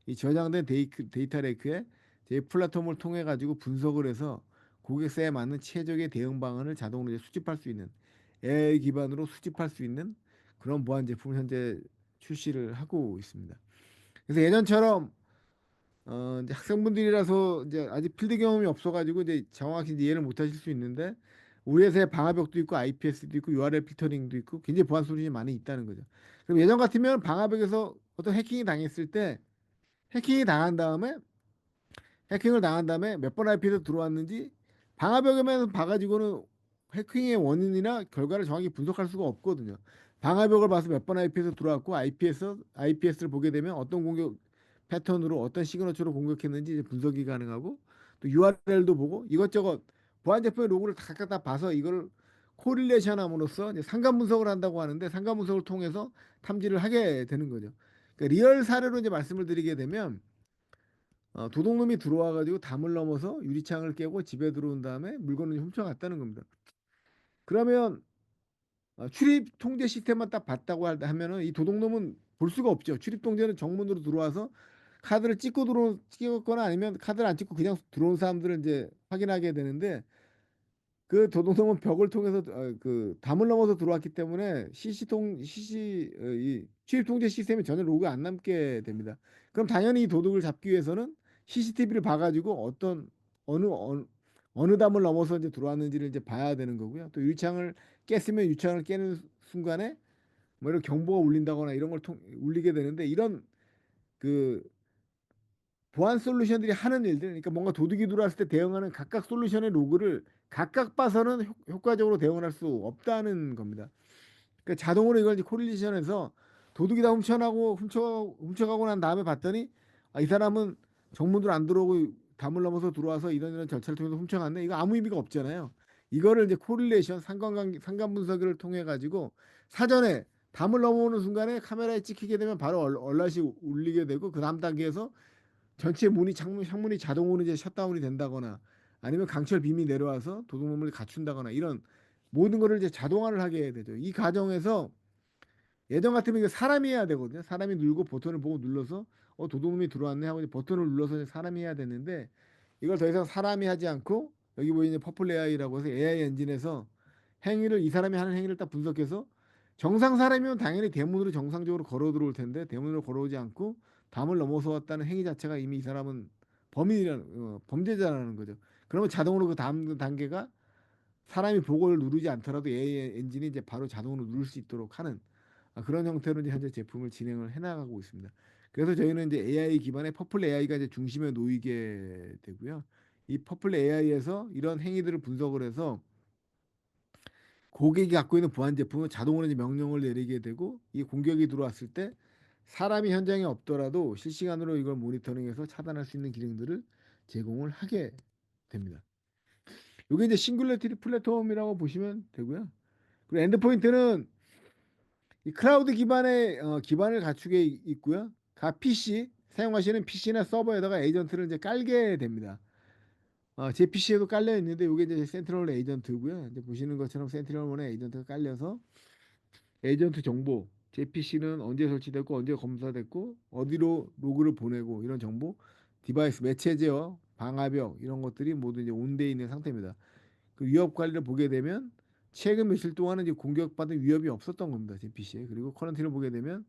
이 저장된 데이터 레이크에 저희 플랫폼을 통해 가지고 분석을 해서 고객사에 맞는 최적의 대응 방안을 자동으로 이제 수집할 수 있는 AI 기반으로 수집할 수 있는 그런 보안 제품을 현재 출시를 하고 있습니다. 그래서 예전처럼 이제 학생분들이라서 이제 아직 필드 경험이 없어가지고 이제 정확히 이제 이해를 못하실 수 있는데 우리 회사에 방화벽도 있고 IPS도 있고 URL 필터링도 있고 굉장히 보안 솔루션이 많이 있다는 거죠. 그럼 예전 같으면 방화벽에서 어떤 해킹이 당한 다음에 해킹을 당한 다음에 몇 번 IP에서 들어왔는지 방화벽에만 봐가지고는 해킹의 원인이나 결과를 정확히 분석할 수가 없거든요. 방화벽을 봐서 몇 번 IP에서 들어왔고 IPS를 보게 되면 어떤 공격 패턴으로 어떤 시그너처로 공격했는지 이제 분석이 가능하고 또 URL도 보고 이것저것 보안 제품의 로그를 다 각각 다 봐서 이걸 코릴레이션함으로써 이제 상관 분석을 한다고 하는데 상관 분석을 통해서 탐지를 하게 되는 거죠. 그러니까 리얼 사례로 이제 말씀을 드리게 되면 도둑놈이 들어와 가지고 담을 넘어서 유리창을 깨고 집에 들어온 다음에 물건을 훔쳐갔다는 겁니다. 그러면 출입 통제 시스템만 딱 봤다고 하면은 이 도둑놈은 볼 수가 없죠. 출입 통제는 정문으로 들어와서 카드를 찍거나 아니면 카드를 안 찍고 그냥 들어온 사람들을 이제 확인하게 되는데, 그 도둑놈은 벽을 통해서 그 담을 넘어서 들어왔기 때문에 이 출입 통제 시스템에 전혀 로그가 안 남게 됩니다. 그럼 당연히 이 도둑을 잡기 위해서는 CCTV를 봐 가지고 어느 담을 넘어서 이제 들어왔는지를 이제 봐야 되는 거고요. 또 유리창을 깼으면 유리창을 깨는 순간에 뭐 이런 경보가 울린다거나 이런 걸 울리게 되는데, 이런 그 보안 솔루션들이 하는 일들, 그러니까 뭔가 도둑이 들어왔을 때 대응하는 각각 솔루션의 로그를 각각 봐서는 효과적으로 대응을 할 수 없다는 겁니다. 그러니까 자동으로 이걸 이제 코릴레이션해서 도둑이 다 훔쳐가고 난 다음에 봤더니 이 사람은 정문으로 안 들어오고 담을 넘어서 들어와서 이런 절차를 통해서 훔쳐갔네. 이거 아무 의미가 없잖아요. 이거를 이제 코릴레이션 상관 분석을 통해 가지고 사전에 담을 넘어오는 순간에 카메라에 찍히게 되면 바로 얼럿이 울리게 되고, 그 다음 단계에서 전체 창문이 자동으로 이제 셧다운이 된다거나 아니면 강철 빔이 내려와서 도둑놈을 갖춘다거나 이런 모든 거를 이제 자동화를 하게 되죠. 이 과정에서 예전 같으면 이게 사람이 해야 되거든요. 사람이 누르고 버튼을 보고 눌러서 도둑놈이 들어왔네 하고 이제 버튼을 눌러서 이제 사람이 해야 되는데, 이걸 더 이상 사람이 하지 않고 여기 보이는 퍼플 AI라고 해서 AI 엔진에서 이 사람이 하는 행위를 딱 분석해서, 정상 사람이면 당연히 대문으로 정상적으로 걸어 들어올 텐데 대문으로 걸어오지 않고 담을 넘어서 왔다는 행위 자체가 이미 이 사람은 범죄자라는 거죠. 그러면 자동으로 그 다음 단계가 사람이 보고를 누르지 않더라도 AI 엔진이 이제 바로 자동으로 누를 수 있도록 하는 그런 형태로 이제 현재 제품을 진행을 해나가고 있습니다. 그래서 저희는 이제 AI 기반의 퍼플 AI가 이제 중심에 놓이게 되고요. 이 퍼플 AI에서 이런 행위들을 분석을 해서 고객이 갖고 있는 보안 제품은 자동으로 이제 명령을 내리게 되고, 이 공격이 들어왔을 때 사람이 현장에 없더라도 실시간으로 이걸 모니터링해서 차단할 수 있는 기능들을 제공을 하게 됩니다. 이게 이제 싱글러티 플랫폼이라고 보시면 되고요. 그리고 엔드포인트는 이 클라우드 기반의 기반을 갖추게 있고요. 각 PC 사용하시는 PC나 서버에다가 에이전트를 이제 깔게 됩니다. 제 PC에도 깔려 있는데 이게 이제 센티널 에이전트고요. 이제 보시는 것처럼 센티널1에 에이전트가 깔려서 에이전트 정보, 제 PC는 언제 설치됐고 언제 검사됐고 어디로 로그를 보내고 이런 정보, 디바이스 매체 제어, 방화벽 이런 것들이 모두 이제 온돼 있는 상태입니다. 그 위협 관리를 보게 되면 최근 며칠 동안은 이제 공격받은 위협이 없었던 겁니다. 제 PC에. 그리고 커런티를 보게 되면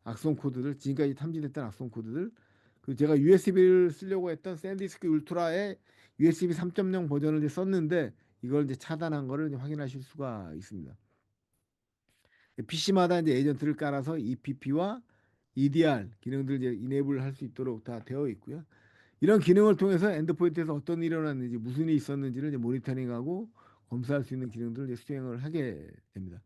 악성 코드들, 지금까지 탐지됐던 악성 코드들, 그리고 제가 USB를 쓰려고 했던 샌디스크 울트라의 USB 3.0 버전을 이제 썼는데 이걸 이제 차단한 거를 이제 확인하실 수가 있습니다. PC마다 이제 에이전트를 깔아서 EPP와 EDR 기능들 이제 이네이블 할 수 있도록 다 되어 있고요. 이런 기능을 통해서 엔드포인트에서 어떤 일이 일어났는지, 무슨 일이 있었는지를 이제 모니터링하고 검사할 수 있는 기능들을 이제 수행을 하게 됩니다.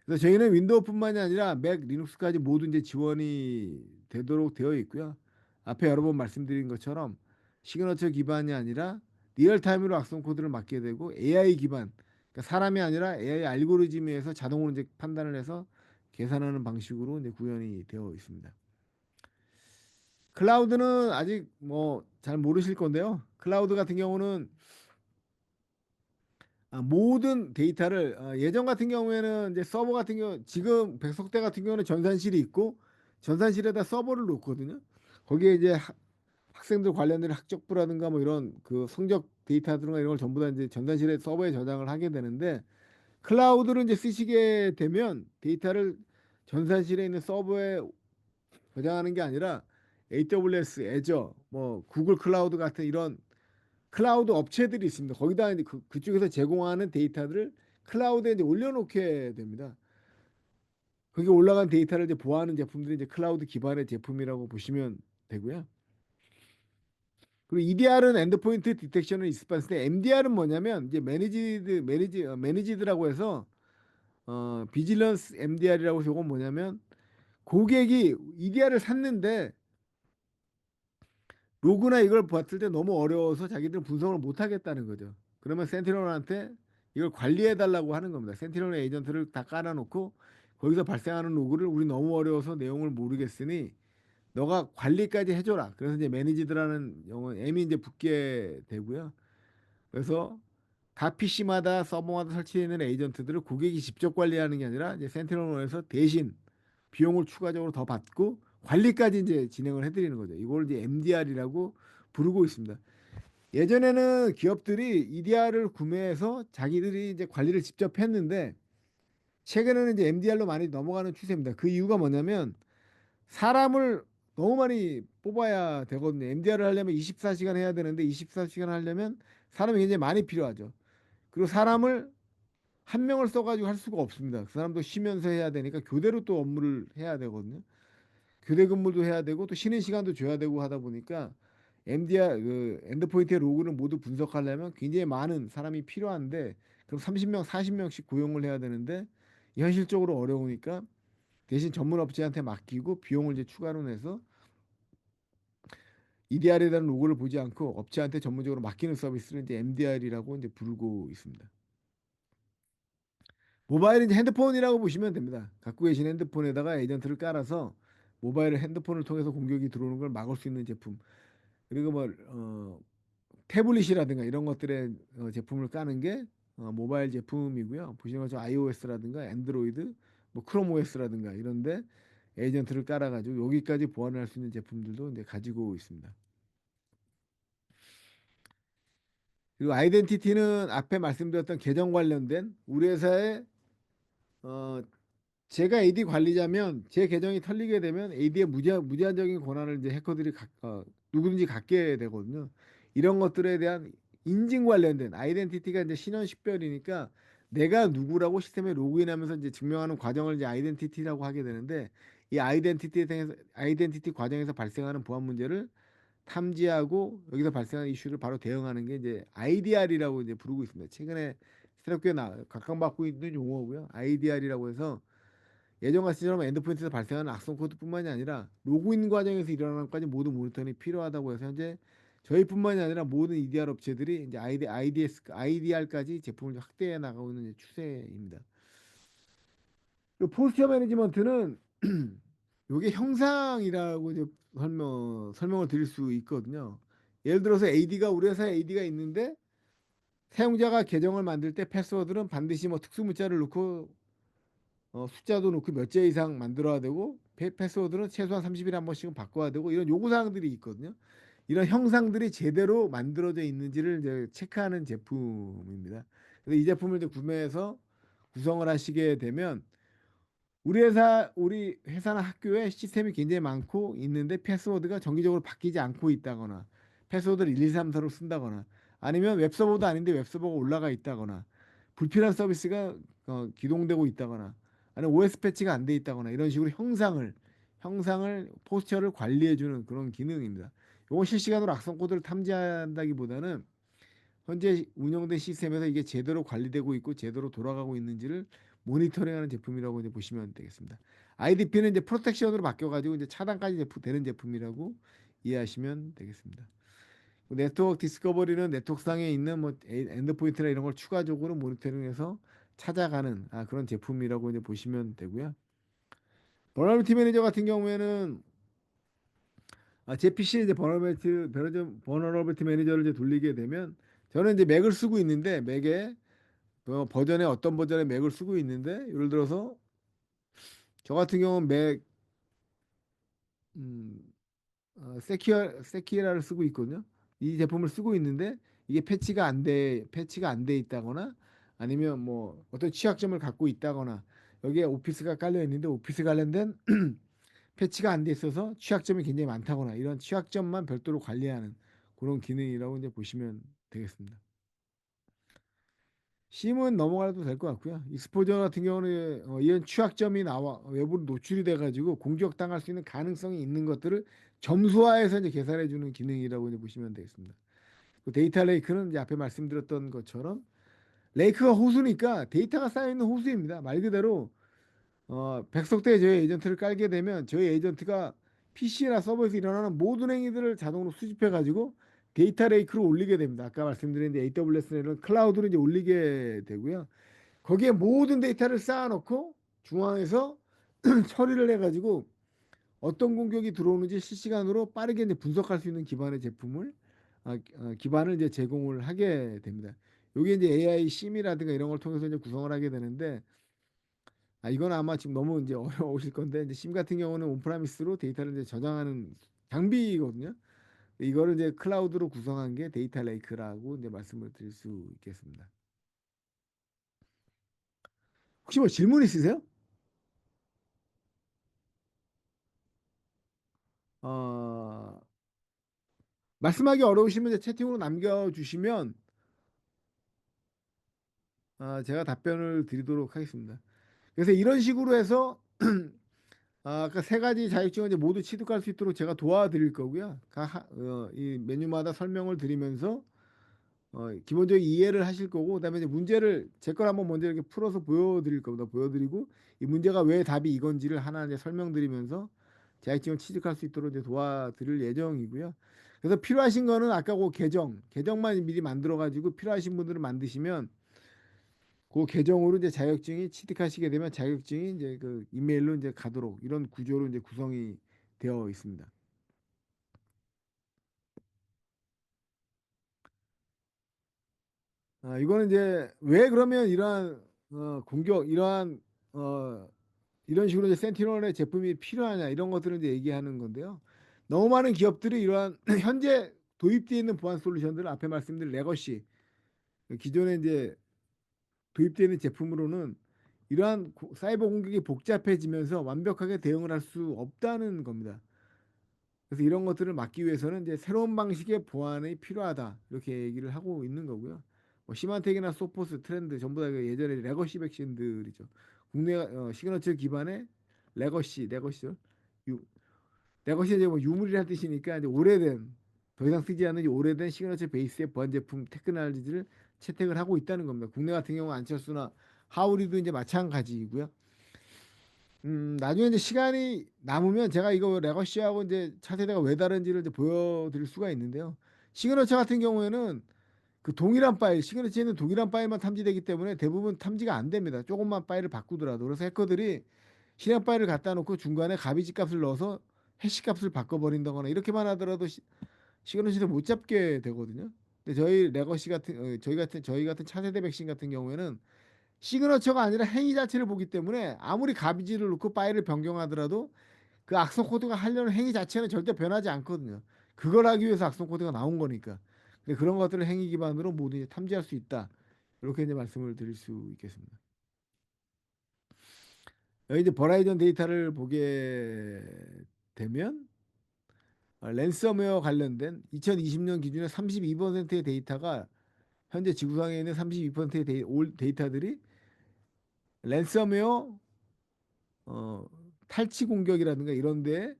그래서 저희는 윈도우뿐만이 아니라 맥, 리눅스까지 모두 이제 지원이 되도록 되어 있고요. 앞에 여러 번 말씀드린 것처럼 시그너처 기반이 아니라 리얼타임으로 악성 코드를 막게 되고, AI 기반, 그러니까 사람이 아니라 AI 알고리즘에서 자동으로 이제 판단을 해서 계산하는 방식으로 이제 구현이 되어 있습니다. 클라우드는 아직 뭐 잘 모르실 건데요. 클라우드 같은 경우는 모든 데이터를 예전 같은 경우에는 이제 서버 같은 경우, 지금 백석대 같은 경우는 전산실이 있고 전산실에다 서버를 놓거든요. 거기에 이제 학생들 관련된 학적부라든가 뭐 이런 그 성적 데이터들과 이런 걸 전부 다 이제 전산실에 서버에 저장을 하게 되는데, 클라우드를 이제 쓰시게 되면 데이터를 전산실에 있는 서버에 저장하는 게 아니라 AWS, 애저, 뭐 구글 클라우드 같은 이런 클라우드 업체들이 있습니다. 거기다 이제 그쪽에서 제공하는 데이터들을 클라우드에 이제 올려놓게 됩니다. 거기 올라간 데이터를 이제 보호하는 제품들이 이제 클라우드 기반의 제품이라고 보시면 되고요. 그리고 EDR은 엔드포인트 디텍션을 익스판스인데, MDR은 뭐냐면 이제 매니지드라고 해서 비질런스 MDR이라고 해서 이건 뭐냐면, 고객이 EDR을 샀는데 로그나 이걸 봤을 때 너무 어려워서 자기들은 분석을 못 하겠다는 거죠. 그러면 센티널한테 이걸 관리해 달라고 하는 겁니다. 센티널 에이전트를 다 깔아놓고 거기서 발생하는 로그를 우리 너무 어려워서 내용을 모르겠으니 너가 관리까지 해줘라. 그래서 이제 매니지드라는 영어 M이 이제 붙게 되고요. 그래서 각 PC마다 서버마다 설치되어 있는 에이전트들을 고객이 직접 관리하는 게 아니라 이제 센티널원에서 대신 비용을 추가적으로 더 받고 관리까지 이제 진행을 해드리는 거죠. 이걸 이제 MDR이라고 부르고 있습니다. 예전에는 기업들이 EDR을 구매해서 자기들이 이제 관리를 직접 했는데 최근에는 이제 MDR로 많이 넘어가는 추세입니다. 그 이유가 뭐냐면 사람을 너무 많이 뽑아야 되거든요. MDR을 하려면 24시간 해야 되는데 24시간 하려면 사람이 굉장히 많이 필요하죠. 그리고 사람을 한 명을 써가지고 할 수가 없습니다. 그 사람도 쉬면서 해야 되니까 교대로 또 업무를 해야 되거든요. 교대 근무도 해야 되고 또 쉬는 시간도 줘야 되고 하다 보니까 MDR 그 엔드포인트의 로그를 모두 분석하려면 굉장히 많은 사람이 필요한데 그럼 30명, 40명씩 고용을 해야 되는데 현실적으로 어려우니까 대신 전문 업체한테 맡기고 비용을 이제 추가로 내서 EDR에 대한 로고를 보지 않고 업체한테 전문적으로 맡기는 서비스를 이제 MDR이라고 이제 부르고 있습니다. 모바일은 이제 핸드폰이라고 보시면 됩니다. 갖고 계신 핸드폰에다가 에이전트를 깔아서 모바일 핸드폰을 통해서 공격이 들어오는 걸 막을 수 있는 제품. 그리고 뭐 태블릿이라든가 이런 것들의 제품을 까는 게 모바일 제품이고요. 보시는 것처럼 iOS라든가 안드로이드, 뭐 크롬 OS라든가 이런데 에이전트를 깔아가지고 여기까지 보완을 할 수 있는 제품들도 이제 가지고 있습니다. 그리고 아이덴티티는 앞에 말씀드렸던 계정 관련된 우리 회사의 어, 제가 AD 관리자면 제 계정이 털리게 되면 AD의 무제한적인 권한을 이제 해커들이 누구든지 갖게 되거든요. 이런 것들에 대한 인증 관련된 아이덴티티가 이제 신원식별이니까 내가 누구라고 시스템에 로그인하면서 이제 증명하는 과정을 이제 아이덴티티라고 하게 되는데 이 아이덴티티 과정에서 발생하는 보안 문제를 탐지하고 여기서 발생하는 이슈를 바로 대응하는 게 이제 IDR이라고 이제 부르고 있습니다. 최근에 새롭게 각광받고 있는 용어고요. IDR이라고 해서 예전 같이처럼 엔드포인트에서 발생하는 악성 코드뿐만이 아니라 로그인 과정에서 일어나는 것까지 모든 모니터링이 필요하다고 해서 현재 저희뿐만이 아니라 모든 EDR 업체들이 이제 IDR까지 제품을 확대해 나가고 있는 추세입니다. 그리고 포스처 매니지먼트는 이게 형상이라고 이제 설명을 드릴 수 있거든요. 예를 들어서 AD가 우리 회사에 AD가 있는데 사용자가 계정을 만들 때 패스워드는 반드시 뭐 특수 문자를 넣고 숫자도 넣고 몇 개 이상 만들어야 되고 패스워드는 최소한 30일에 한 번씩은 바꿔야 되고 이런 요구사항들이 있거든요. 이런 형상들이 제대로 만들어져 있는지를 이제 체크하는 제품입니다. 그래서 이 제품을 이제 구매해서 구성을 하시게 되면 우리 회사나 학교에 시스템이 굉장히 많고 있는데 패스워드가 정기적으로 바뀌지 않고 있다거나 패스워드를 1, 2, 3, 4로 쓴다거나 아니면 웹서버도 아닌데 웹서버가 올라가 있다거나 불필요한 서비스가 기동되고 있다거나 아니면 OS 패치가 안 돼 있다거나 이런 식으로 형상을 포스처를 관리해 주는 그런 기능입니다. 이건 실시간으로 악성 코드를 탐지한다기보다는 현재 운영된 시스템에서 이게 제대로 관리되고 있고 제대로 돌아가고 있는지를 모니터링하는 제품이라고 이제 보시면 되겠습니다. IDP는 이제 프로텍션으로 바뀌어가지고 이제 차단까지 되는 제품이라고 이해하시면 되겠습니다. 네트워크 디스커버리는 네트워크상에 있는 뭐 엔드포인트나 이런 걸 추가적으로 모니터링해서 찾아가는 그런 제품이라고 이제 보시면 되고요. 버너빌티 매니저 같은 경우에는 제 PC에 이제 버너빌티 매니저를 이제 돌리게 되면 저는 이제 맥을 쓰고 있는데 맥에 버전의 어떤 버전의 맥을 쓰고 있는데 예를 들어서 저 같은 경우는 맥 음, 세키라를 쓰고 있거든요. 이 제품을 쓰고 있는데 이게 패치가 안 돼 있다거나 아니면 뭐 어떤 취약점을 갖고 있다거나 여기에 오피스가 깔려 있는데 오피스 관련된 패치가 안 돼 있어서 취약점이 굉장히 많다거나 이런 취약점만 별도로 관리하는 그런 기능이라고 이제 보시면 되겠습니다. 심은 넘어가도 될 것 같고요. 익스포저 같은 경우는 이런 취약점이 나와 외부로 노출이 돼가지고 공격당할 수 있는 가능성이 있는 것들을 점수화해서 이제 계산해 주는 기능이라고 이제 보시면 되겠습니다. 그 데이터 레이크는 이제 앞에 말씀드렸던 것처럼 레이크가 호수니까 데이터가 쌓여 있는 호수입니다. 말 그대로 백석대 저희 에이전트를 깔게 되면 저희 에이전트가 PC나 서버에서 일어나는 모든 행위들을 자동으로 수집해 가지고 데이터 레이크로 올리게 됩니다. 아까 말씀드린 AWS는 클라우드로 이제 올리게 되고요. 거기에 모든 데이터를 쌓아놓고 중앙에서 처리를 해가지고 어떤 공격이 들어오는지 실시간으로 빠르게 이제 분석할 수 있는 기반의 제품을 기반을 이제 제공을 하게 됩니다. 요게 이제 AI 심이라든가 이런 걸 통해서 이제 구성을 하게 되는데 이건 아마 지금 너무 이제 어려우실 건데 이제 심 같은 경우는 온프라미스로 데이터를 이제 저장하는 장비거든요. 이거를 이제 클라우드로 구성한 게 데이터 레이크라고 이제 말씀을 드릴 수 있겠습니다. 혹시 뭐 질문 있으세요? 어, 말씀하기 어려우시면 이제 채팅으로 남겨주시면 제가 답변을 드리도록 하겠습니다. 그래서 이런 식으로 해서 아까 세 가지 자격증을 이제 모두 취득할 수 있도록 제가 도와드릴 거고요. 이 메뉴마다 설명을 드리면서 기본적인 이해를 하실 거고, 그다음에 이제 문제를 제 걸 한번 먼저 이렇게 풀어서 보여드릴 겁니다. 보여드리고 이 문제가 왜 답이 이건지를 하나 이제 설명드리면서 자격증을 취득할 수 있도록 이제 도와드릴 예정이고요. 그래서 필요하신 거는 아까 그 계정만 미리 만들어 가지고 필요하신 분들은 만드시면 그 계정으로 이제 자격증이 취득하시게 되면 자격증이 이제 그 이메일로 이제 가도록 이런 구조로 이제 구성이 되어 있습니다. 이거는 이제 왜 그러면 이러한 공격 어, 이런 식으로 이제 센티널의 제품이 필요하냐 이런 것들을 이제 얘기하는 건데요. 너무 많은 기업들이 이러한 현재 도입되어 있는 보안 솔루션들 앞에 말씀드린 레거시 기존에 이제 도입되어 있는 제품으로는 이러한 사이버 공격이 복잡해지면서 완벽하게 대응을 할 수 없다는 겁니다. 그래서 이런 것들을 막기 위해서는 이제 새로운 방식의 보안이 필요하다 이렇게 얘기를 하고 있는 거고요. 뭐 시만텍이나 소포스, 트렌드 전부 다 예전에 레거시 백신들이죠. 국내 시그너처 기반의 레거시죠. 유, 레거시 이제 뭐 유물이라는 뜻이니까 이제 오래된 더 이상 쓰지 않는 이 오래된 시그너처 베이스의 보안 제품 테크놀로지를 채택을 하고 있다는 겁니다. 국내 같은 경우 안철수나 하우리도 이제 마찬가지이고요. 나중에 이제 시간이 남으면 제가 이거 레거시하고 이제 차세대가 왜 다른지를 이제 보여드릴 수가 있는데요. 시그너처 같은 경우에는 그 동일한 파일, 시그너처에는 동일한 파일만 탐지되기 때문에 대부분 탐지가 안 됩니다. 조금만 파일을 바꾸더라도. 그래서 해커들이 실행 파일을 갖다 놓고 중간에 가비지 값을 넣어서 해시 값을 바꿔버린다거나 이렇게만 하더라도 시그너처를 못 잡게 되거든요. 근데 저희 레거시 같은 저희 같은 차세대 백신 같은 경우에는 시그너처가 아니라 행위 자체를 보기 때문에 아무리 가비지를 넣고 파일을 변경하더라도 그 악성 코드가 하려는 행위 자체는 절대 변하지 않거든요. 그걸 하기 위해서 악성 코드가 나온 거니까. 근데 그런 것들을 행위 기반으로 모두 이제 탐지할 수 있다. 이렇게 이제 말씀을 드릴 수 있겠습니다. 여기 이제 버라이전 데이터를 보게 되면 랜섬웨어 관련된 2020년 기준에 32%의 데이터가 현재 지구상에 있는 32%의 데이터들이 랜섬웨어 탈취 공격이라든가 이런데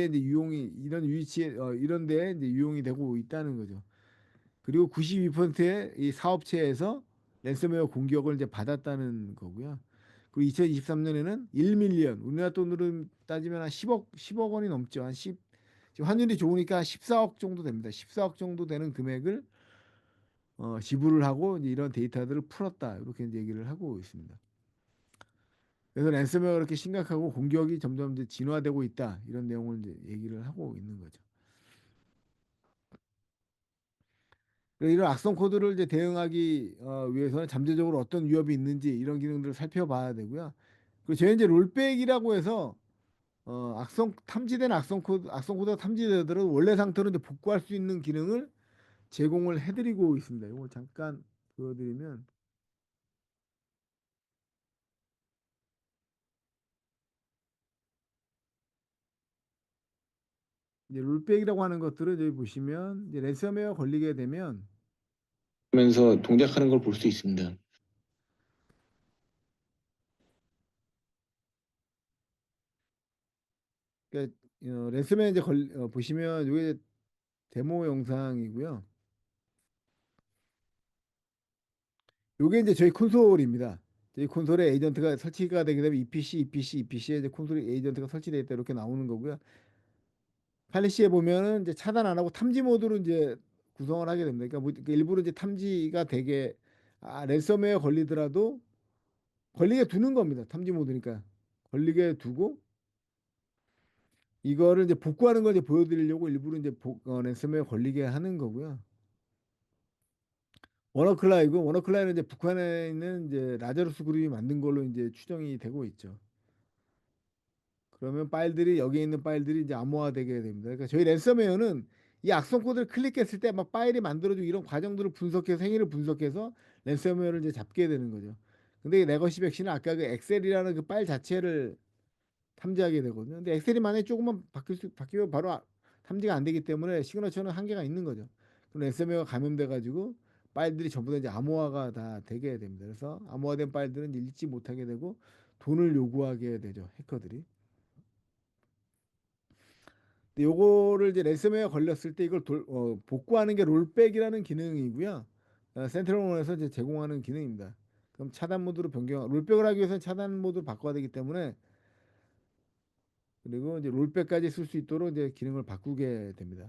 이제 유용이 이런 위치에 이런데 이제 유용이 되고 있다는 거죠. 그리고 92%의 이 사업체에서 랜섬웨어 공격을 이제 받았다는 거고요. 그리고 2023년에는 1밀리언 우리나라 돈으로 따지면 한 10억 원이 넘죠. 지금 환율이 좋으니까 14억 정도 됩니다. 14억 정도 되는 금액을 지불을 하고 이제 이런 데이터들을 풀었다. 이렇게 이제 얘기를 하고 있습니다. 그래서 랜섬웨어가 그렇게 심각하고 공격이 점점 이제 진화되고 있다. 이런 내용을 이제 얘기를 하고 있는 거죠. 그래서 이런 악성 코드를 이제 대응하기 위해서는 잠재적으로 어떤 위협이 있는지 이런 기능들을 살펴봐야 되고요. 그리고 저희 이제 롤백이라고 해서 탐지된 악성 코드가 탐지되더라도 원래 상태로 이제 복구할 수 있는 기능을 제공을 해드리고 있습니다. 이걸 잠깐 보여드리면 이제 롤백이라고 하는 것들을 여기 보시면 이제 랜섬웨어 걸리게 되면 면서 동작하는 걸 볼 수 있습니다. 그러니까 랜섬웨어 이제 보시면 이게 데모 영상이고요. 요게 이제 저희 콘솔입니다. 저희 콘솔에 에이전트가 설치가 되게 되면 EPC에 이제 콘솔 에이전트가 설치되어 있다 이렇게 나오는 거고요. 팔리시에 보면은 이제 차단 안 하고 탐지 모드로 이제 구성을 하게 됩니다. 그러니까 일부러 이제 탐지가 되게 랜섬웨어 걸리더라도 걸리게 두는 겁니다. 탐지 모드니까 걸리게 두고 이거를 이제 복구하는 걸 이제 보여드리려고 일부러 이제 랜섬웨어 걸리게 하는 거고요. 워너클라이는 이제 북한에 있는 이제 라자루스 그룹이 만든 걸로 이제 추정이 되고 있죠. 그러면 파일들이 여기 있는 파일들이 이제 암호화되게 됩니다. 그러니까 저희 랜섬웨어는 이 악성 코드를 클릭했을 때 막 파일이 만들어지고 이런 과정들을 분석해서 행위를 분석해서 랜섬웨어를 이제 잡게 되는 거죠. 근데 이 레거시 백신은 아까 그 엑셀이라는 그 파일 자체를 탐지하게 되거든요. 근데 엑셀이 만약에 조금만 바뀌면 바로 탐지가 안 되기 때문에 시그너처는 한계가 있는 거죠. 그럼 랜섬웨어가 감염돼 가지고 파일들이 전부 다 이제 암호화가 다 되게 됩니다. 그래서 암호화된 파일들은 이제 읽지 못하게 되고 돈을 요구하게 되죠. 해커들이. 근데 요거를 이제 랜섬웨어 걸렸을 때 이걸 복구하는 게 롤백이라는 기능이고요. 센트럴원에서 이제 제공하는 기능입니다. 그럼 차단 모드로 롤백을 하기 위해서는 차단 모드로 바꿔야 되기 때문에 그리고 이제 롤백까지 쓸 수 있도록 이제 기능을 바꾸게 됩니다.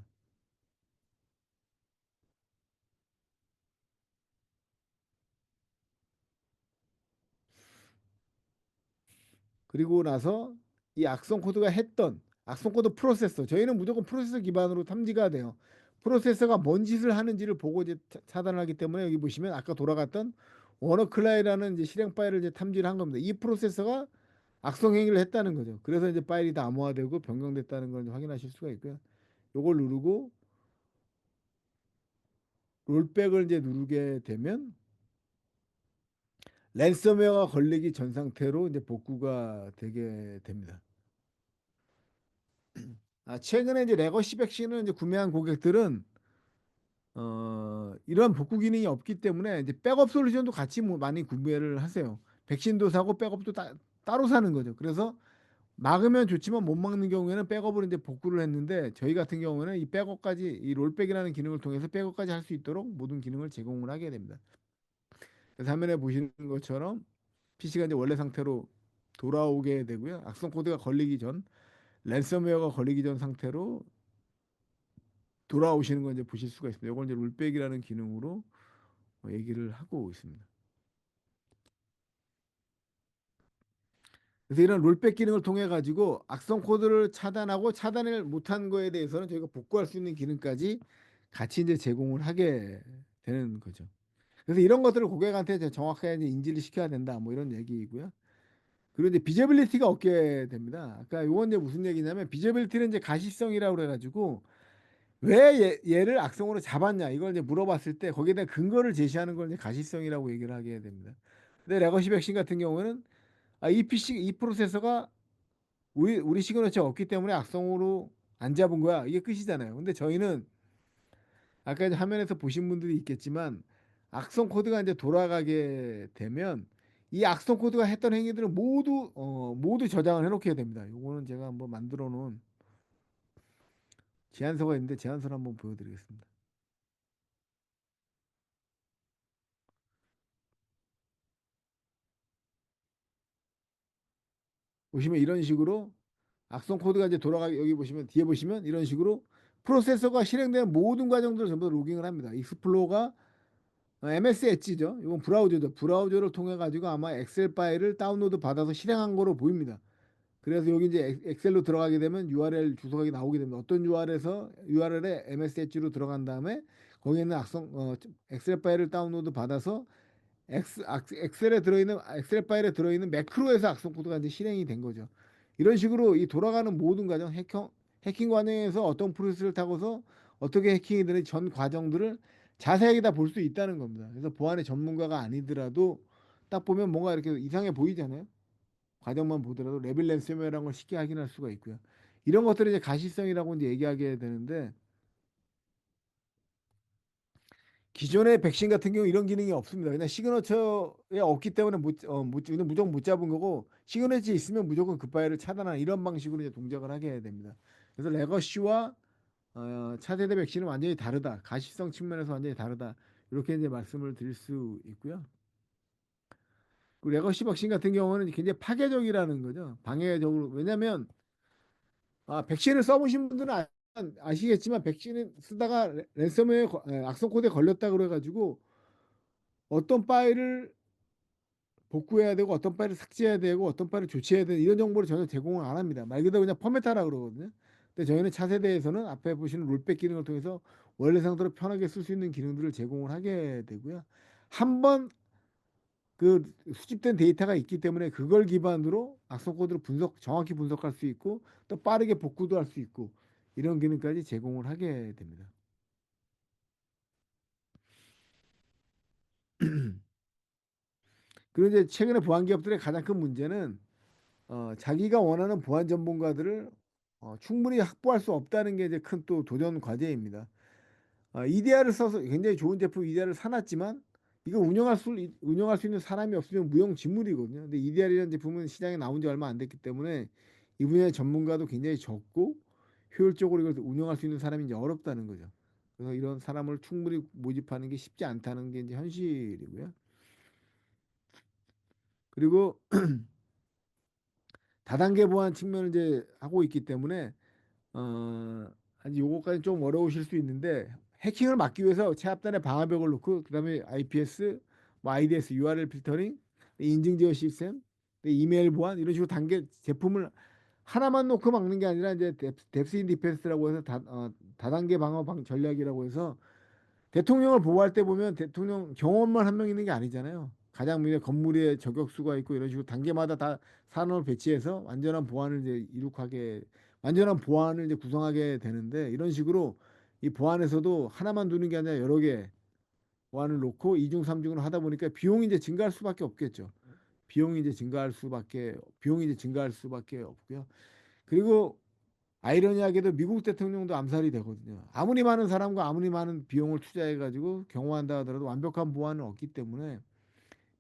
그리고 나서 이 악성 코드가 했던 악성 코드 프로세서 저희는 무조건 프로세서 기반으로 탐지가 돼요. 프로세서가 뭔 짓을 하는지를 보고 이제 차단을 하기 때문에 여기 보시면 아까 돌아갔던 워너클라이라는 이제 실행 파일을 이제 탐지를 한 겁니다. 이 프로세서가 악성 행위를 했다는 거죠. 그래서 이제 파일이 다 암호화되고 변경됐다는 걸 확인하실 수가 있고요. 요걸 누르고 롤백을 이제 누르게 되면 랜섬웨어가 걸리기 전 상태로 이제 복구가 되게 됩니다. 최근에 이제 레거시 백신을 이제 구매한 고객들은 이런 복구 기능이 없기 때문에 이제 백업 솔루션도 같이 뭐 많이 구매를 하세요. 백신도 사고 백업도 따로 사는 거죠. 그래서 막으면 좋지만 못 막는 경우에는 백업을 이제 복구를 했는데 저희 같은 경우에는 이 백업까지 이 롤백이라는 기능을 통해서 백업까지 할 수 있도록 모든 기능을 제공을 하게 됩니다. 그래서 화면에 보시는 것처럼 PC가 이제 원래 상태로 돌아오게 되고요. 악성 코드가 걸리기 전 랜섬웨어가 걸리기 전 상태로 돌아오시는 걸 이제 보실 수가 있습니다. 이걸 이제 롤백이라는 기능으로 얘기를 하고 있습니다. 그래서 이런 롤백 기능을 통해 가지고 악성 코드를 차단하고 차단을 못한 거에 대해서는 저희가 복구할 수 있는 기능까지 같이 이제 제공을 하게 되는 거죠. 그래서 이런 것들을 고객한테 이제 정확하게 이제 인지를 시켜야 된다. 뭐 이런 얘기이고요. 그리고 이제 비저빌리티가 없게 됩니다. 아까 요건 이제 무슨 얘기냐면 비저빌리티는 이제 가시성이라고 그래가지고 왜 얘를 악성으로 잡았냐 이걸 이제 물어봤을 때 거기에 대한 근거를 제시하는 걸 이제 가시성이라고 얘기를 하게 됩니다. 근데 레거시 백신 같은 경우는 이 PC 이 프로세서가 우리 시그너처가 없기 때문에 악성으로 안 잡은 거야. 이게 끝이잖아요. 근데 저희는 아까 이제 화면에서 보신 분들이 있겠지만 악성 코드가 이제 돌아가게 되면 이 악성 코드가 했던 행위들을 모두 저장을 해놓게 됩니다. 요거는 제가 한번 만들어 놓은 제안서가 있는데 제안서를 한번 보여드리겠습니다. 보시면 이런 식으로 악성 코드가 이제 돌아가게 여기 보시면 뒤에 보시면 이런 식으로 프로세서가 실행되는 모든 과정들을 전부 다 로깅을 합니다. 익스플로어가 MS 엣지죠. 이건 브라우저죠. 브라우저를 통해 가지고 아마 엑셀 파일을 다운로드 받아서 실행한 거로 보입니다. 그래서 여기 이제 엑셀로 들어가게 되면 URL 주소가 나오게 됩니다. 어떤 URL에 MS 엣지로 들어간 다음에 거기에 있는 엑셀 파일을 다운로드 받아서 엑셀 파일에 들어있는 매크로에서 악성 코드가 이제 실행이 된 거죠. 이런 식으로 이 돌아가는 모든 과정 해킹 과정에서 어떤 프로세스를 타고서 어떻게 해킹이 되는 전 과정들을 자세하게 다 볼 수 있다는 겁니다. 그래서 보안의 전문가가 아니더라도 딱 보면 뭔가 이렇게 이상해 보이잖아요. 과정만 보더라도 레벨 랜섬웨어라는 걸 쉽게 확인할 수가 있고요. 이런 것들을 이제 가시성이라고 이제 얘기하게 되는데 기존의 백신 같은 경우 이런 기능이 없습니다. 그냥 시그너처에 없기 때문에 그냥 무조건 못 잡은 거고 시그너처에 있으면 무조건 그 파일을 차단하는 이런 방식으로 이제 동작을 하게 됩니다. 그래서 레거시와 차세대 백신은 완전히 다르다. 가시성 측면에서 완전히 다르다. 이렇게 이제 말씀을 드릴 수 있고요. 그 레거시 백신 같은 경우는 굉장히 파괴적이라는 거죠. 방해적으로. 왜냐하면 백신을 써보신 분들은 아시겠지만 백신을 쓰다가 랜섬웨어 악성 코드에 걸렸다 그래가지고 어떤 파일을 복구해야 되고 어떤 파일을 삭제해야 되고 어떤 파일을 조치해야 되는 이런 정보를 전혀 제공을 안 합니다. 말 그대로 그냥 포맷하라 그러거든요. 근데 저희는 차세대에서는 앞에 보시는 롤백 기능을 통해서 원래 상태로 편하게 쓸 수 있는 기능들을 제공을 하게 되고요. 한번 그 수집된 데이터가 있기 때문에 그걸 기반으로 악성 코드를 정확히 분석할 수 있고 또 빠르게 복구도 할 수 있고 이런 기능까지 제공을 하게 됩니다. 그리고 이제 최근에 보안 기업들의 가장 큰 문제는 자기가 원하는 보안 전문가들을 충분히 확보할 수 없다는 게 이제 큰 또 도전 과제입니다. EDR을 써서 굉장히 좋은 제품 EDR을 사놨지만 이거 운영할 수 있는 사람이 없으면 무용지물이거든요. 근데 EDR이라는 제품은 시장에 나온 지 얼마 안 됐기 때문에 이 분야의 전문가도 굉장히 적고 효율적으로 이걸 운영할 수 있는 사람이 이제 어렵다는 거죠. 그래서 이런 사람을 충분히 모집하는 게 쉽지 않다는 게 이제 현실이고요. 그리고 다단계 보안 측면을 이제 하고 있기 때문에 아직 요거까지 좀 어려우실 수 있는데 해킹을 막기 위해서 최하단에 방화벽을 놓고 그다음에 IPS, 뭐 IDS, URL 필터링, 인증 제어 시스템, 이메일 보안 이런 식으로 단계 제품을 하나만 놓고 막는 게 아니라 이제 뎁스 인 디펜스라고 해서 다단계 방어 전략이라고 해서 대통령을 보호할 때 보면 대통령 경호원만 한 명 있는 게 아니잖아요. 가장 위에 건물에 저격수가 있고 이런 식으로 단계마다 다 산업을 배치해서 완전한 보안을 이제 구성하게 되는데 이런 식으로 이 보안에서도 하나만 두는 게 아니라 여러 개 보안을 놓고 이중 삼중으로 하다 보니까 비용이 이제 증가할 수밖에 없겠죠. 비용이 이제 증가할 수밖에 없고요. 그리고 아이러니하게도 미국 대통령도 암살이 되거든요. 아무리 많은 사람과 아무리 많은 비용을 투자해가지고 경호한다 하더라도 완벽한 보안은 없기 때문에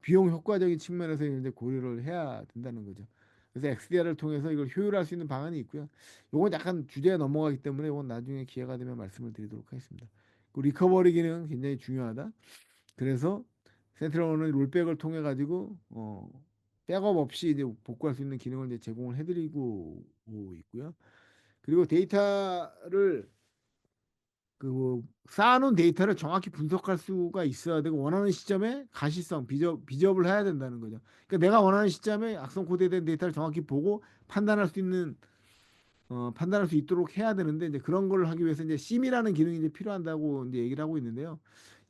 비용 효과적인 측면에서 이제 고려를 해야 된다는 거죠. 그래서 XDR을 통해서 이걸 효율할 수 있는 방안이 있고요. 요건 약간 주제에 넘어가기 때문에 이건 나중에 기회가 되면 말씀을 드리도록 하겠습니다. 그 리커버리 기능 굉장히 중요하다. 그래서 센트럴은 롤백을 통해 가지고 백업 없이 이제 복구할 수 있는 기능을 이제 제공을 해드리고 있고요. 그리고 데이터를 쌓아놓은 데이터를 정확히 분석할 수가 있어야 되고 원하는 시점에 가시성, 비접을 해야 된다는 거죠. 그러니까 내가 원하는 시점에 악성 코드에 대한 데이터를 정확히 보고 판단할 수 있도록 해야 되는데 이제 그런 걸 하기 위해서 이제 심이라는 기능이 이제 필요한다고 이제 얘기를 하고 있는데요.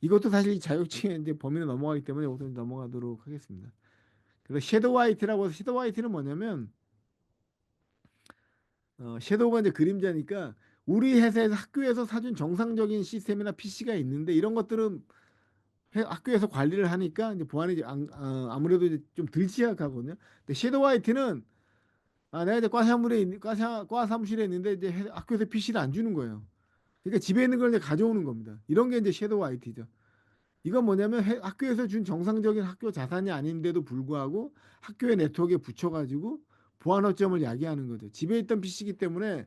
이것도 사실 자격증의 이제 범위로 넘어가기 때문에 우선 넘어가도록 하겠습니다. 그래서 섀도우 화이트라고 해서 섀도우 화이트는 뭐냐면 섀도우가 이제 그림자니까 우리 회사에서 학교에서 사준 정상적인 시스템이나 PC가 있는데 이런 것들은 학교에서 관리를 하니까 이제 보안이 이제 아무래도 이제 좀 덜 취약하거든요. 근데 섀도우 화이트는 내가 이제 과 사무실에 있는데 이제 학교에서 PC를 안 주는 거예요. 그러니까 집에 있는 걸 이제 가져오는 겁니다. 이런 게 이제 섀도우 화이트죠. 이건 뭐냐면 학교에서 준 정상적인 학교 자산이 아닌데도 불구하고 학교의 네트워크에 붙여가지고 보안 허점을 야기하는 거죠. 집에 있던 PC이기 때문에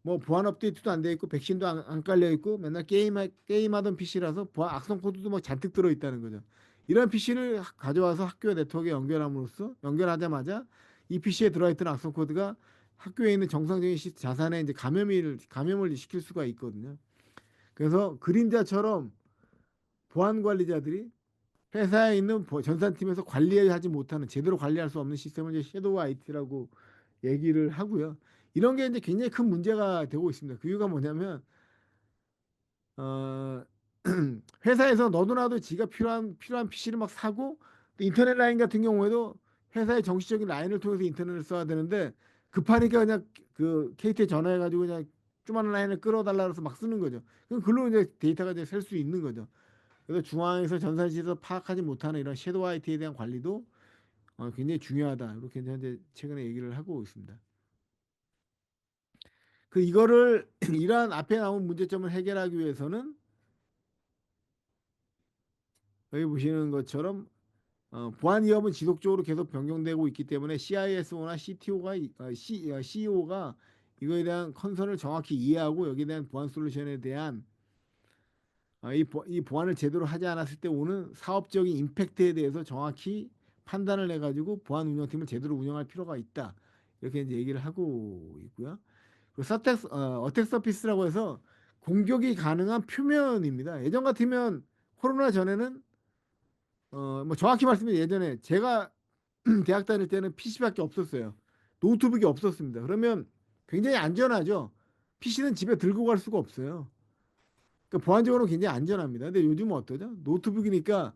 뭐 보안 업데이트도 안 돼 있고 백신도 안 깔려 있고 맨날 게임하던 PC라서 보안 악성 코드도 막 잔뜩 들어 있다는 거죠. 이런 PC를 가져와서 학교 네트워크에 연결하자마자 이 PC에 들어있던 악성 코드가 학교에 있는 정상적인 자산에 이제 감염을 시킬 수가 있거든요. 그래서 그림자처럼 보안 관리자들이 회사에 있는 전산팀에서 관리하지 못하는 제대로 관리할 수 없는 시스템을 이제 섀도우 IT라고 얘기를 하고요. 이런 게 이제 굉장히 큰 문제가 되고 있습니다. 그 이유가 뭐냐면 어, 회사에서 너도나도 지가 필요한 PC를 막 사고 또 인터넷 라인 같은 경우에도 회사의 정식적인 라인을 통해서 인터넷을 써야 되는데 급하니까 그냥 그 KT에 전화해가지고 그냥 조그마한 라인을 끌어달라 그래서 막 쓰는 거죠. 그럼 글로 이제 데이터가 이제 셀 수 있는 거죠. 그래서 중앙에서 전산실에서 파악하지 못하는 이런 섀도우 IT에 대한 관리도 굉장히 중요하다. 이렇게 이제 최근에 얘기를 하고 있습니다. 이거를 이러한 앞에 나온 문제점을 해결하기 위해서는 여기 보시는 것처럼 보안 위험은 지속적으로 계속 변경되고 있기 때문에 CISO나 CEO가 이거에 대한 컨설을 정확히 이해하고 여기에 대한 보안 솔루션에 대한 이 보안을 제대로 하지 않았을 때 오는 사업적인 임팩트에 대해서 정확히 판단을 해가지고 보안 운영팀을 제대로 운영할 필요가 있다. 이렇게 이제 얘기를 하고 있고요. 그리고 어택 서피스라고 해서 공격이 가능한 표면입니다. 예전 같으면 코로나 전에는 뭐 정확히 말씀드리면 예전에 제가 대학 다닐 때는 PC밖에 없었어요. 노트북이 없었습니다. 그러면 굉장히 안전하죠. PC는 집에 들고 갈 수가 없어요. 그러니까 보안적으로 굉장히 안전합니다. 근데 요즘은 어떠죠? 노트북이니까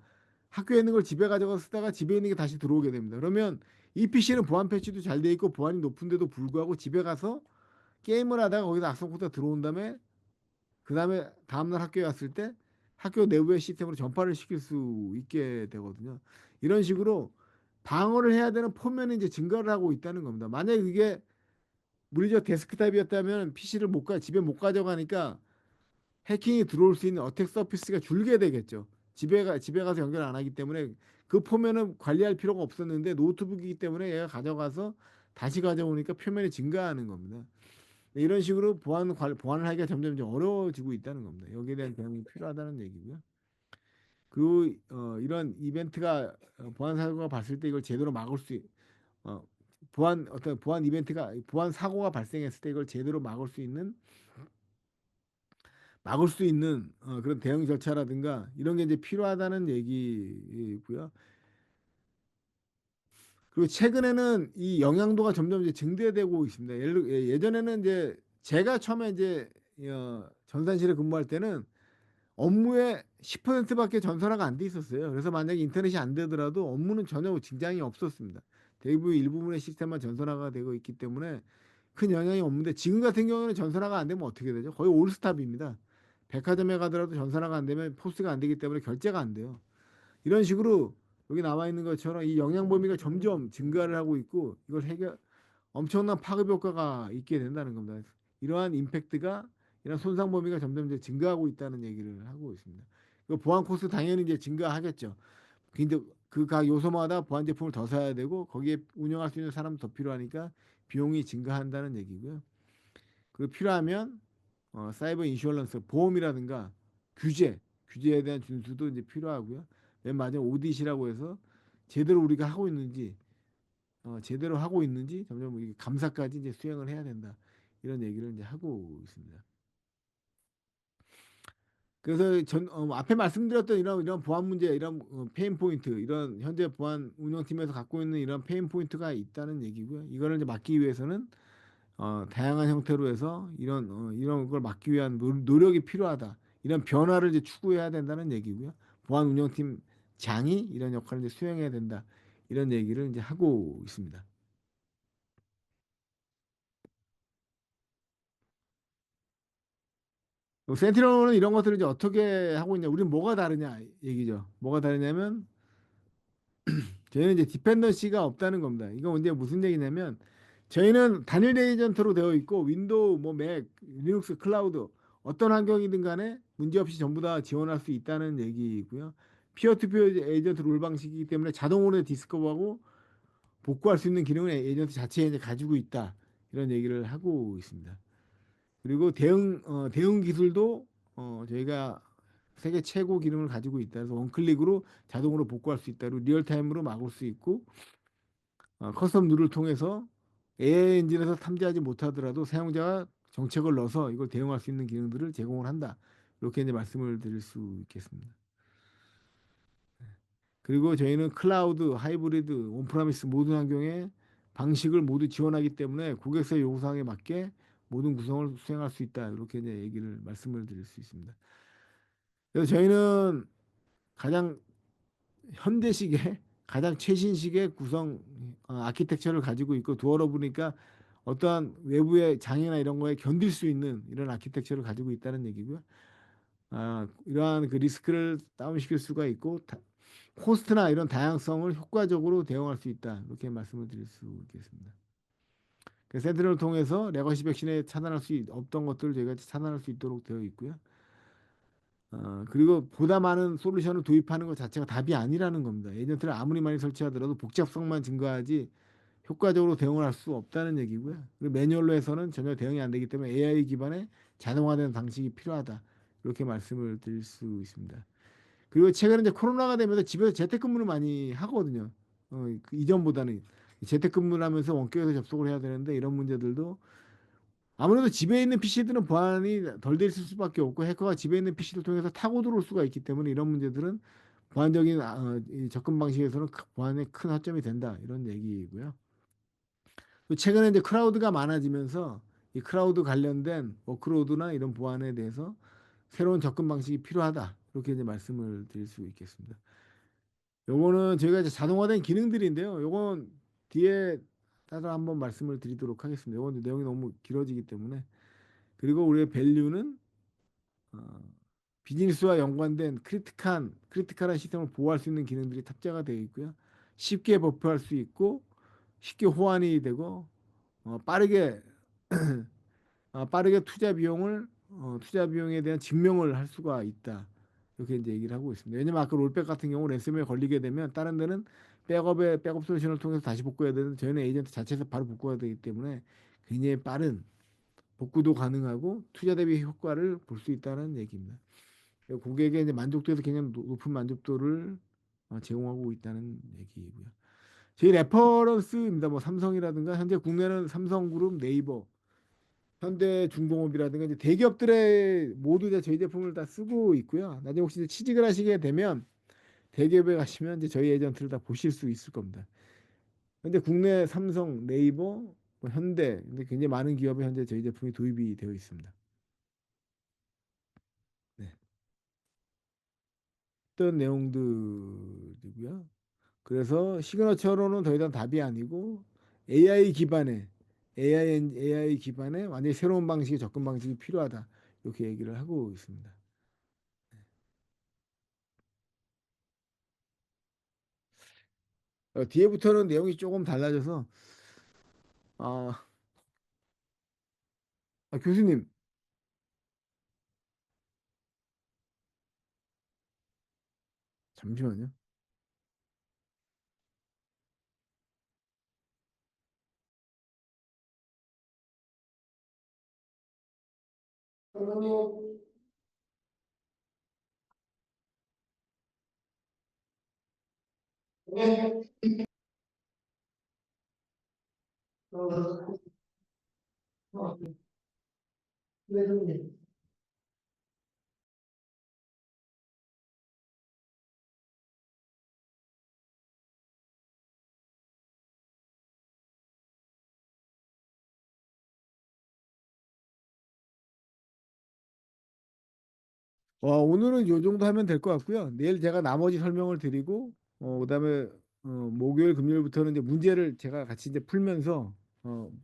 학교에 있는 걸 집에 가져가서 쓰다가 집에 있는 게 다시 들어오게 됩니다. 그러면 이 PC는 보안 패치도 잘 돼 있고 보안이 높은데도 불구하고 집에 가서 게임을 하다가 거기서 악성 코드가 들어온 다음에 다음날 학교에 왔을 때 학교 내부의 시스템으로 전파를 시킬 수 있게 되거든요. 이런 식으로 방어를 해야 되는 포면이 이제 증가를 하고 있다는 겁니다. 만약에 그게 물리적 데스크탑이었다면 PC를 집에 못 가져가니까 해킹이 들어올 수 있는 어택 서피스가 줄게 되겠죠. 집에 가서 연결 안 하기 때문에 그 포면은 관리할 필요가 없었는데 노트북이기 때문에 얘가 가져가서 다시 가져오니까 표면이 증가하는 겁니다. 이런 식으로 보안을 하기가 점점 좀 어려워지고 있다는 겁니다. 여기에 대한 대응이 필요하다는 얘기고요. 이런 이벤트가 보안 사고가 봤을 때 이걸 제대로 어, 보안 사고가 발생했을 때 이걸 제대로 막을 수 있는 그런 대응 절차라든가 이런 게 이제 필요하다는 얘기고요. 그리고 최근에는 이 영향도가 점점 이제 증대되고 있습니다. 예전에는 이제 제가 처음에 이제 전산실에 근무할 때는 업무의 10%밖에 전산화가 안 돼 있었어요. 그래서 만약에 인터넷이 안 되더라도 업무는 전혀 지장이 없었습니다. 대부분 일부분의 시스템만 전산화가 되고 있기 때문에 큰 영향이 없는데 지금 같은 경우는 전산화가 안 되면 어떻게 되죠? 거의 올스탑입니다. 백화점에 가더라도 전산화가 안 되면 포스가 안 되기 때문에 결제가 안 돼요. 이런 식으로 여기 나와 있는 것처럼 이 영향 범위가 점점 증가를 하고 있고 이걸 엄청난 파급 효과가 있게 된다는 겁니다. 이러한 임팩트가 이런 손상 범위가 점점 이제 증가하고 있다는 얘기를 하고 있습니다. 그 보안 코스트 당연히 이제 증가하겠죠. 근데 그 각 요소마다 보안 제품을 더 사야 되고 거기에 운영할 수 있는 사람도 더 필요하니까 비용이 증가한다는 얘기고요. 그리고 필요하면 사이버 인슈어런스 보험이라든가 규제에 대한 준수도 이제 필요하고요. 맨 마지막 오디시라고 해서 제대로 우리가 제대로 하고 있는지 점점 이게 감사까지 이제 수행을 해야 된다. 이런 얘기를 이제 하고 있습니다. 그래서 앞에 말씀드렸던 이런 보안 문제, 이런 페인 포인트, 이런 현재 보안 운영팀에서 갖고 있는 이런 페인 포인트가 있다는 얘기고요. 이거를 이제 막기 위해서는 다양한 형태로 해서 이런 걸 막기 위한 노력이 필요하다. 이런 변화를 이제 추구해야 된다는 얘기고요. 보안 운영팀 장이 이런 역할을 이제 수행해야 된다. 이런 얘기를 이제 하고 있습니다. 센티널은 이런 것들을 이제 어떻게 하고 있냐? 우리는 뭐가 다르냐 얘기죠. 뭐가 다르냐면 저희는 이제 디펜던시가 없다는 겁니다. 이거 이제 무슨 얘기냐면 저희는 단일 에이전트로 되어 있고 윈도우, 맥, 리눅스, 클라우드 어떤 환경이든 간에 문제없이 전부 다 지원할 수 있다는 얘기고요. 피어투피어 에이전트 롤 방식이기 때문에 자동으로 디스커버하고 복구할 수 있는 기능을 에이전트 자체에 이제 가지고 있다. 이런 얘기를 하고 있습니다. 그리고 대응 기술도 저희가 세계 최고 기능을 가지고 있다. 그래서 원클릭으로 자동으로 복구할 수 있다. 그리고 리얼타임으로 막을 수 있고 커스텀 룰을 통해서 AI 엔진에서 탐지하지 못하더라도 사용자가 정책을 넣어서 이걸 대응할 수 있는 기능들을 제공을 한다. 이렇게 이제 말씀을 드릴 수 있겠습니다. 그리고 저희는 클라우드, 하이브리드, 온프라미스 모든 환경의 방식을 모두 지원하기 때문에 고객사의 요구사항에 맞게 모든 구성을 수행할 수 있다. 이렇게 이제 말씀을 드릴 수 있습니다. 그래서 저희는 가장 현대식의 가장 최신식의 구성 아키텍처를 가지고 있고 두어러 보니까 어떠한 외부의 장애나 이런 거에 견딜 수 있는 이런 아키텍처를 가지고 있다는 얘기고요. 이러한 그 리스크를 다운시킬 수가 있고 코스트나 이런 다양성을 효과적으로 대응할 수 있다. 이렇게 말씀을 드릴 수 있겠습니다. 그 센트럴을 통해서 레거시 백신에 차단할 수 없던 것들을 저희가 차단할 수 있도록 되어 있고요. 그리고 보다 많은 솔루션을 도입하는 것 자체가 답이 아니라는 겁니다. 에이전트를 아무리 많이 설치하더라도 복잡성만 증가하지 효과적으로 대응을 할 수 없다는 얘기고요. 그리고 매뉴얼로 해서는 전혀 대응이 안 되기 때문에 AI 기반의 자동화된 방식이 필요하다. 이렇게 말씀을 드릴 수 있습니다. 그리고 최근에 이제 코로나가 되면서 집에서 재택근무를 많이 하거든요. 그 이전보다는 재택근무를 하면서 원격에서 접속을 해야 되는데 이런 문제들도 아무래도 집에 있는 PC들은 보안이 덜 돼 있을 수밖에 없고 해커가 집에 있는 PC를 통해서 타고 들어올 수가 있기 때문에 이런 문제들은 보안적인 이 접근 방식에서는 보안에 큰 허점이 된다 이런 얘기고요. 또 최근에 이제 클라우드가 많아지면서 이 클라우드 관련된 워크로드나 이런 보안에 대해서 새로운 접근 방식이 필요하다. 이렇게 이제 말씀을 드릴 수 있겠습니다. 요거는 저희가 이제 자동화된 기능들인데요. 요건 뒤에 따라 한번 말씀을 드리도록 하겠습니다. 요건 내용이 너무 길어지기 때문에. 그리고 우리의 밸류는 어, 비즈니스와 연관된 크리티컬한 시스템을 보호할 수 있는 기능들이 탑재가 되어 있고요. 쉽게 버프할 수 있고 쉽게 호환이 되고 빠르게 빠르게 투자 비용에 대한 증명을 할 수가 있다. 이렇게 이제 얘기를 하고 있습니다. 왜냐면 아까 롤백 같은 경우 랜섬웨어 걸리게 되면 다른 데는 백업 솔루션을 통해서 다시 복구해야 되는데 저희는 에이전트 자체에서 바로 복구가 되기 때문에 굉장히 빠른 복구도 가능하고 투자 대비 효과를 볼 수 있다는 얘기입니다. 고객의 이제 만족도에서 굉장히 높은 만족도를 제공하고 있다는 얘기이고요. 저희 레퍼런스입니다. 뭐 삼성이라든가 현재 국내는 삼성그룹, 네이버, 현대중공업이라든가 이제 대기업들의 모두 다 저희 제품을 다 쓰고 있고요. 나중에 혹시 이제 취직을 하시게 되면 대기업에 가시면 이제 저희 에이전트를 다 보실 수 있을 겁니다. 현재 국내 삼성, 네이버, 뭐 현대, 근데 굉장히 많은 기업에 현재 저희 제품이 도입이 되어 있습니다. 네. 어떤 내용들이고요. 그래서 시그너처로는 더 이상 답이 아니고 AI 기반의 AI 기반의 완전히 새로운 방식의 접근 방식이 필요하다. 이렇게 얘기를 하고 있습니다. 뒤에부터는 내용이 조금 달라져서 아, 교수님 잠시만요. 그러면 네. 어, 네, 선생님. 오늘은 요 정도 하면 될 것 같고요. 내일 제가 나머지 설명을 드리고 그다음에 목요일 금요일부터는 이제 문제를 제가 같이 이제 풀면서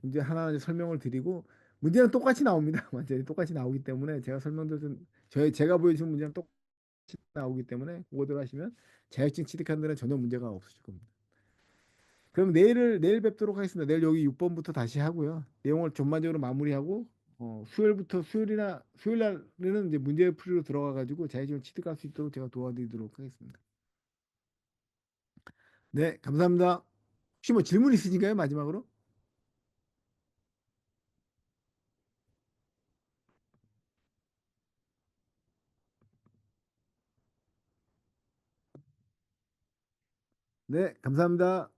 문제 하나 이제 설명을 드리고 문제는 똑같이 나옵니다. 완전히 똑같이 나오기 때문에 제가 설명드린 제가 보여준 문제는 똑같이 나오기 때문에 그거대로 하시면 자격증 취득하는 데는 전혀 문제가 없으실 겁니다. 그럼 내일 뵙도록 하겠습니다. 내일 여기 6번부터 다시 하고요. 내용을 전반적으로 마무리하고 수요일 날에는 이제 문제 풀이로 들어가 가지고 자격증을 취득할 수 있도록 제가 도와드리도록 하겠습니다. 네, 감사합니다. 혹시 뭐 질문 있으신가요? 마지막으로? 네, 감사합니다.